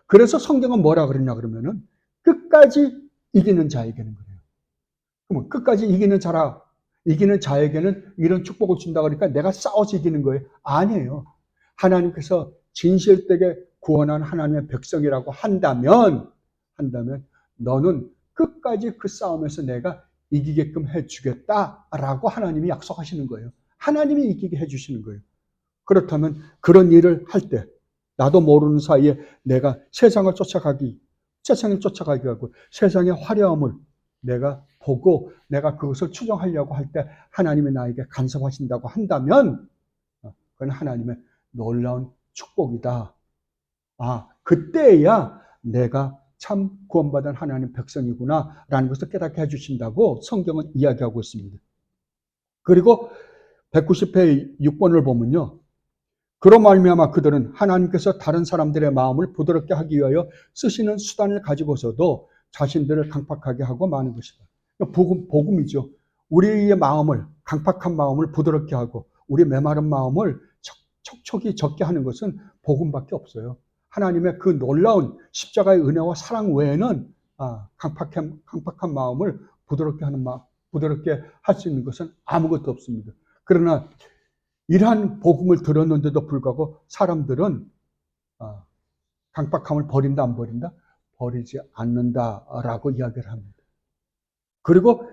그래서 성경은 뭐라 그러냐 그러면은 끝까지 이기는 자에게는 그래요. 그러면 끝까지 이기는 자에게는 이런 축복을 준다 그러니까 내가 싸워서 이기는 거예요? 아니에요. 하나님께서 진실되게 구원한 하나님의 백성이라고 한다면 너는 끝까지 그 싸움에서 내가 이기게끔 해주겠다라고 하나님이 약속하시는 거예요. 하나님이 이기게 해주시는 거예요. 그렇다면 그런 일을 할 때 나도 모르는 사이에 내가 세상을 쫓아가기 하고 세상의 화려함을 내가 보고 내가 그것을 추종하려고 할 때 하나님이 나에게 간섭하신다고 한다면 그건 하나님의 놀라운 축복이다. 그때야 내가 참 구원받은 하나님 백성이구나 라는 것을 깨닫게 해주신다고 성경은 이야기하고 있습니다. 그리고 190회 6번을 보면요. 그로 말미암아 그들은 하나님께서 다른 사람들의 마음을 부드럽게 하기 위하여 쓰시는 수단을 가지고서도 자신들을 강팍하게 하고 마는 것이다. 복음이죠. 우리의 마음을, 강팍한 마음을 부드럽게 하고 우리 메마른 마음을 척척이 적게 하는 것은 복음밖에 없어요. 하나님의 그 놀라운 십자가의 은혜와 사랑 외에는 강팍한 마음을 부드럽게 할 수 있는 것은 아무것도 없습니다. 그러나 이러한 복음을 들었는데도 불구하고 사람들은 강팍함을 버린다 안 버린다? 버리지 않는다라고 이야기를 합니다. 그리고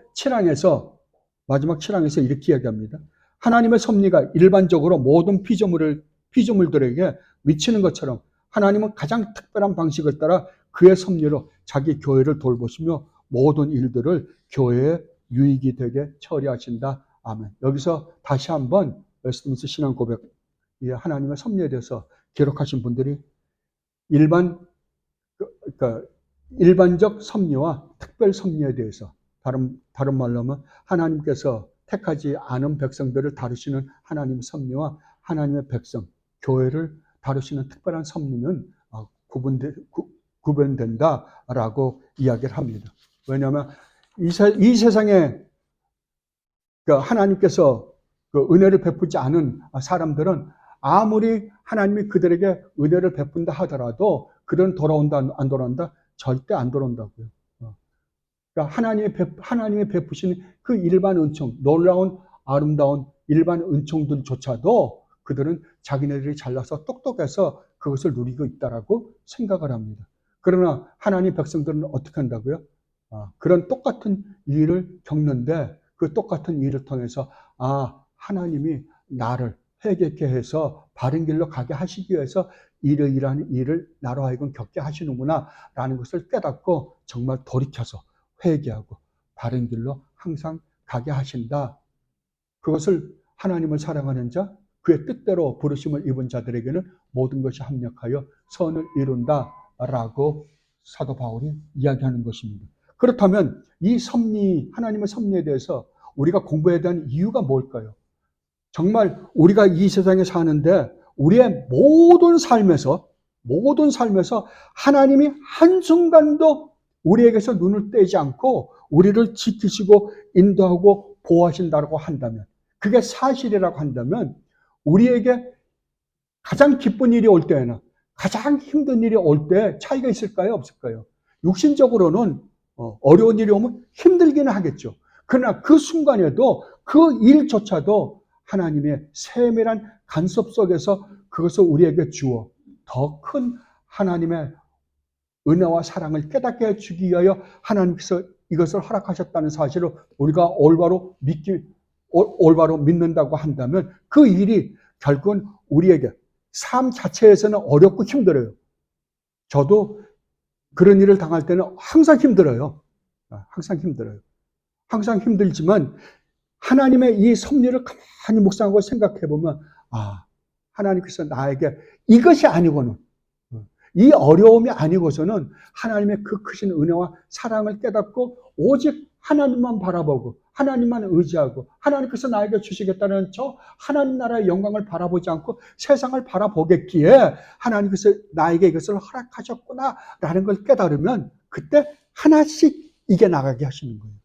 마지막 7항에서 이렇게 이야기합니다. 하나님의 섭리가 일반적으로 모든 피조물들에게 미치는 것처럼 하나님은 가장 특별한 방식을 따라 그의 섭리로 자기 교회를 돌보시며 모든 일들을 교회에 유익이 되게 처리하신다. 아멘. 여기서 다시 한번 웨스트민스터 신앙 고백, 하나님의 섭리에 대해서 기록하신 분들이 일반적 섭리와 특별 섭리에 대해서 다른 말로 하면 하나님께서 택하지 않은 백성들을 다루시는 하나님의 섭리와 하나님의 백성, 교회를 다루시는 특별한 섭리는 구분된다라고 이야기를 합니다. 왜냐하면 이 세상에 하나님께서 은혜를 베푸지 않은 사람들은 아무리 하나님이 그들에게 은혜를 베푼다 하더라도 그들은 돌아온다 안 돌아온다? 절대 안 돌아온다고요. 그러니까 하나님이 베푸신 그 일반 은총, 놀라운 아름다운 일반 은총들조차도 그들은 자기네들이 잘나서 똑똑해서 그것을 누리고 있다라고 생각을 합니다. 그러나 하나님 백성들은 어떻게 한다고요? 그런 똑같은 일을 겪는데 그 똑같은 일을 통해서 하나님이 나를 회개케 해서 바른 길로 가게 하시기 위해서 이러이러한 일을 나로 하여금 겪게 하시는구나 라는 것을 깨닫고 정말 돌이켜서 회개하고 바른 길로 항상 가게 하신다. 그것을 하나님을 사랑하는 자, 그의 뜻대로 부르심을 입은 자들에게는 모든 것이 합력하여 선을 이룬다 라고 사도 바울이 이야기하는 것입니다. 그렇다면 이 섭리, 하나님의 섭리에 대해서 우리가 공부해야 되는 이유가 뭘까요? 정말 우리가 이 세상에 사는데 우리의 모든 삶에서 하나님이 한순간도 우리에게서 눈을 떼지 않고 우리를 지키시고 인도하고 보호하신다고 한다면, 그게 사실이라고 한다면 우리에게 가장 기쁜 일이 올 때나 가장 힘든 일이 올 때 차이가 있을까요? 없을까요? 육신적으로는 어려운 일이 오면 힘들기는 하겠죠. 그러나 그 순간에도 그 일조차도 하나님의 세밀한 간섭 속에서 그것을 우리에게 주어 더 큰 하나님의 은혜와 사랑을 깨닫게 해주기 위하여 하나님께서 이것을 허락하셨다는 사실을 우리가 올바로 믿는다고 한다면 그 일이 결국은 우리에게 삶 자체에서는 어렵고 힘들어요. 저도 그런 일을 당할 때는 항상 힘들어요. 항상 힘들어요. 항상 힘들지만 하나님의 이 섭리를 가만히 묵상하고 생각해 보면 하나님께서 나에게 이것이 아니고는, 이 어려움이 아니고서는 하나님의 그 크신 은혜와 사랑을 깨닫고 오직 하나님만 바라보고 하나님만 의지하고 하나님께서 나에게 주시겠다는 저 하나님 나라의 영광을 바라보지 않고 세상을 바라보겠기에 하나님께서 나에게 이것을 허락하셨구나라는 걸 깨달으면 그때 하나씩 이겨나가게 하시는 거예요.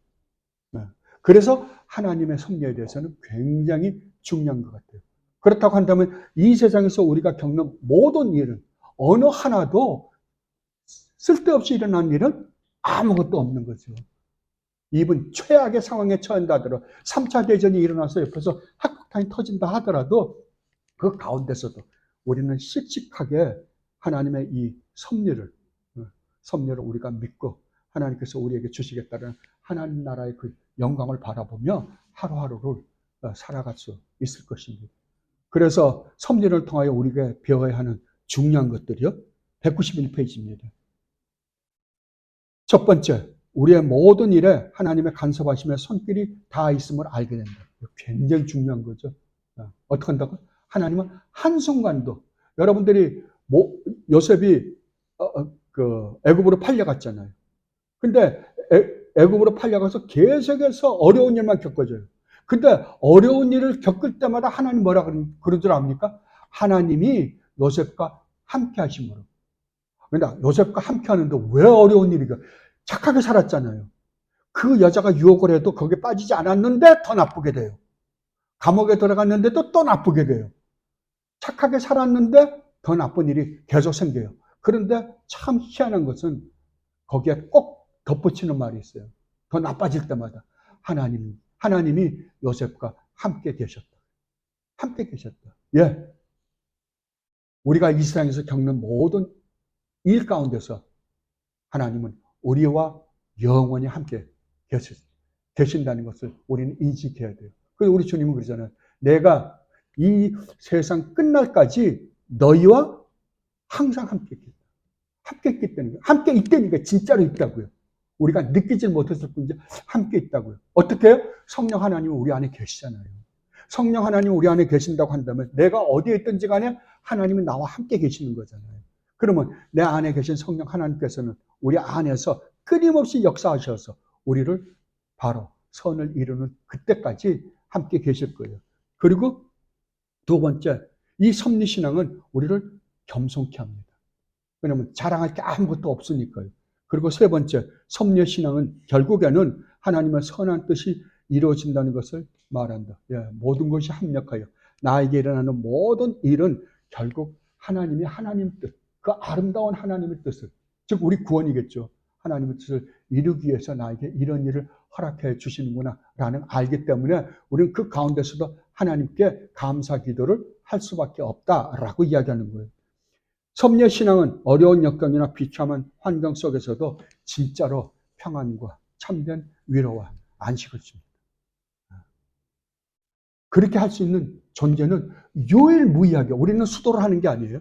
그래서 하나님의 섭리에 대해서는 굉장히 중요한 것 같아요. 그렇다고 한다면 이 세상에서 우리가 겪는 모든 일은 어느 하나도 쓸데없이 일어난 일은 아무것도 없는 거죠. 이분 최악의 상황에 처한다 하더라도 3차 대전이 일어나서 옆에서 핵폭탄이 터진다 하더라도 그 가운데서도 우리는 씩씩하게 하나님의 이 섭리를 우리가 믿고 하나님께서 우리에게 주시겠다는 하나님 나라의 그 영광을 바라보며 하루하루를 살아갈 수 있을 것입니다. 그래서 섭리를 통하여 우리가 배워야 하는 중요한 것들이요. 191페이지입니다. 첫 번째, 우리의 모든 일에 하나님의 간섭하심의 손길이 다 있음을 알게 된다. 굉장히 중요한 거죠. 어떻게 한다고? 하나님은 한순간도, 여러분들이 요셉이 애굽으로 팔려갔잖아요. 근데 애굽으로 팔려가서 계속해서 어려운 일만 겪어져요. 근데 어려운 일을 겪을 때마다 하나님 뭐라 그런 줄 압니까? 하나님이 요셉과 함께 하심으로. 그러니까 요셉과 함께 하는데 왜 어려운 일이가? 착하게 살았잖아요. 그 여자가 유혹을 해도 거기에 빠지지 않았는데 더 나쁘게 돼요. 감옥에 들어갔는데도 또 나쁘게 돼요. 착하게 살았는데 더 나쁜 일이 계속 생겨요. 그런데 참 희한한 것은 거기에 꼭 덧붙이는 말이 있어요. 더 나빠질 때마다 하나님이 요셉과 함께 계셨다. 함께 계셨다. 예. 우리가 이 세상에서 겪는 모든 일 가운데서 하나님은 우리와 영원히 함께 계신다는 것을 우리는 인식해야 돼요. 그래서 우리 주님은 그러잖아요. 내가 이 세상 끝날까지 너희와 항상 함께 있겠다. 함께 있기 때문에, 함께 있다니까 진짜로 있다고요. 우리가 느끼지 못했을 뿐이지 함께 있다고요. 어떻게 해요? 성령 하나님은 우리 안에 계시잖아요. 성령 하나님 우리 안에 계신다고 한다면 내가 어디에 있든지 간에 하나님은 나와 함께 계시는 거잖아요. 그러면 내 안에 계신 성령 하나님께서는 우리 안에서 끊임없이 역사하셔서 우리를 바로 선을 이루는 그때까지 함께 계실 거예요. 그리고 두 번째, 이 섭리신앙은 우리를 겸손케 합니다. 왜냐하면 자랑할 게 아무것도 없으니까요. 그리고 세 번째, 섭리신앙은 결국에는 하나님의 선한 뜻이 이루어진다는 것을 말한다. 모든 것이 합력하여 나에게 일어나는 모든 일은 결국 하나님 뜻, 그 아름다운 하나님의 뜻을, 즉 우리 구원이겠죠. 하나님의 뜻을 이루기 위해서 나에게 이런 일을 허락해 주시는구나 라는 알기 때문에 우리는 그 가운데서도 하나님께 감사 기도를 할 수밖에 없다라고 이야기하는 거예요. 섭리의 신앙은 어려운 역경이나 비참한 환경 속에서도 진짜로 평안과 참된 위로와 안식을 줍니다. 그렇게 할 수 있는 존재는 유일무이하게, 우리는 수도를 하는 게 아니에요.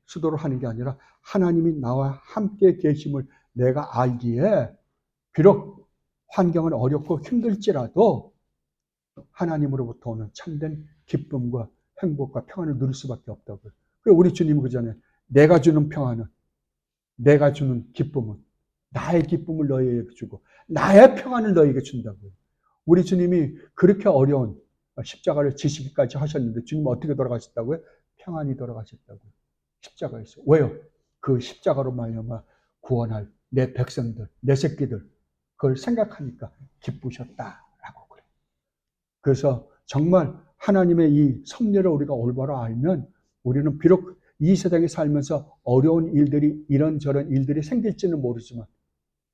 수도를 하는 게 아니라 하나님이 나와 함께 계심을 내가 알기에 비록 환경은 어렵고 힘들지라도 하나님으로부터 오는 참된 기쁨과 행복과 평안을 누릴 수밖에 없다고요. 그리고 우리 주님은 그러잖아요. 내가 주는 평안은, 내가 주는 기쁨은 나의 기쁨을 너희에게 주고 나의 평안을 너희에게 준다고요. 우리 주님이 그렇게 어려운 십자가를 지시기까지 하셨는데 주님은 어떻게 돌아가셨다고요? 평안히 돌아가셨다고요. 십자가에서. 왜요? 그 십자가로 말미암아 구원할 내 백성들, 내 새끼들, 그걸 생각하니까 기쁘셨다라고 그래요. 그래서 정말 하나님의 이 섭리를 우리가 올바로 알면 우리는 비록 이 세상에 살면서 어려운 일들이, 이런저런 일들이 생길지는 모르지만,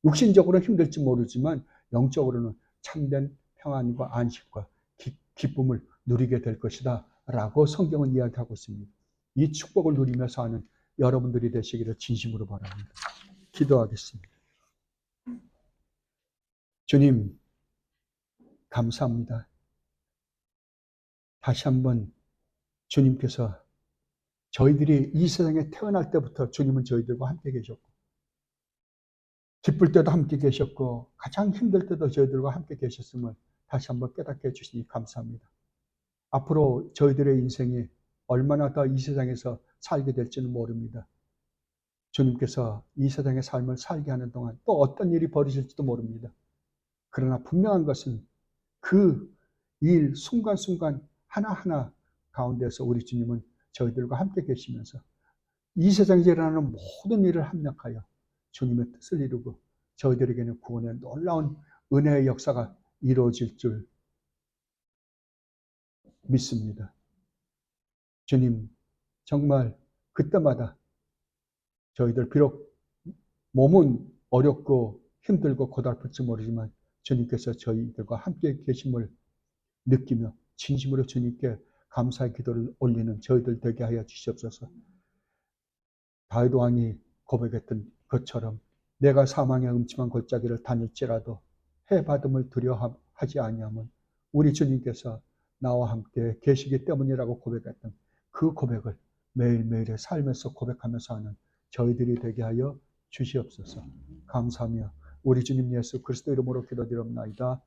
육신적으로 힘들지 모르지만 영적으로는 참된 평안과 안식과 기쁨을 누리게 될 것이다 라고 성경은 이야기하고 있습니다. 이 축복을 누리며 사는 여러분들이 되시기를 진심으로 바랍니다. 기도하겠습니다. 주님, 감사합니다. 다시 한번 주님께서 저희들이 이 세상에 태어날 때부터 주님은 저희들과 함께 계셨고 기쁠 때도 함께 계셨고 가장 힘들 때도 저희들과 함께 계셨음을 다시 한번 깨닫게 해주시니 감사합니다. 앞으로 저희들의 인생이 얼마나 더 이 세상에서 살게 될지는 모릅니다. 주님께서 이 세상의 삶을 살게 하는 동안 또 어떤 일이 벌어질지도 모릅니다. 그러나 분명한 것은 그 일 순간순간 하나하나 가운데서 우리 주님은 저희들과 함께 계시면서 이 세상에 일어나는 모든 일을 합력하여 주님의 뜻을 이루고 저희들에게는 구원의 놀라운 은혜의 역사가 이루어질 줄 믿습니다. 주님, 정말 그때마다 저희들 비록 몸은 어렵고 힘들고 고달플지 모르지만 주님께서 저희들과 함께 계심을 느끼며 진심으로 주님께 감사의 기도를 올리는 저희들 되게 하여 주시옵소서. 다윗 왕이 고백했던 것처럼 내가 사망의 음침한 골짜기를 다닐지라도 해받음을 두려워하지 아니함은 우리 주님께서 나와 함께 계시기 때문이라고 고백했던 그 고백을 매일매일의 삶에서 고백하면서 하는 저희들이 되게 하여 주시옵소서. 감사하며 우리 주님 예수 그리스도 이름으로 기도드립나이다.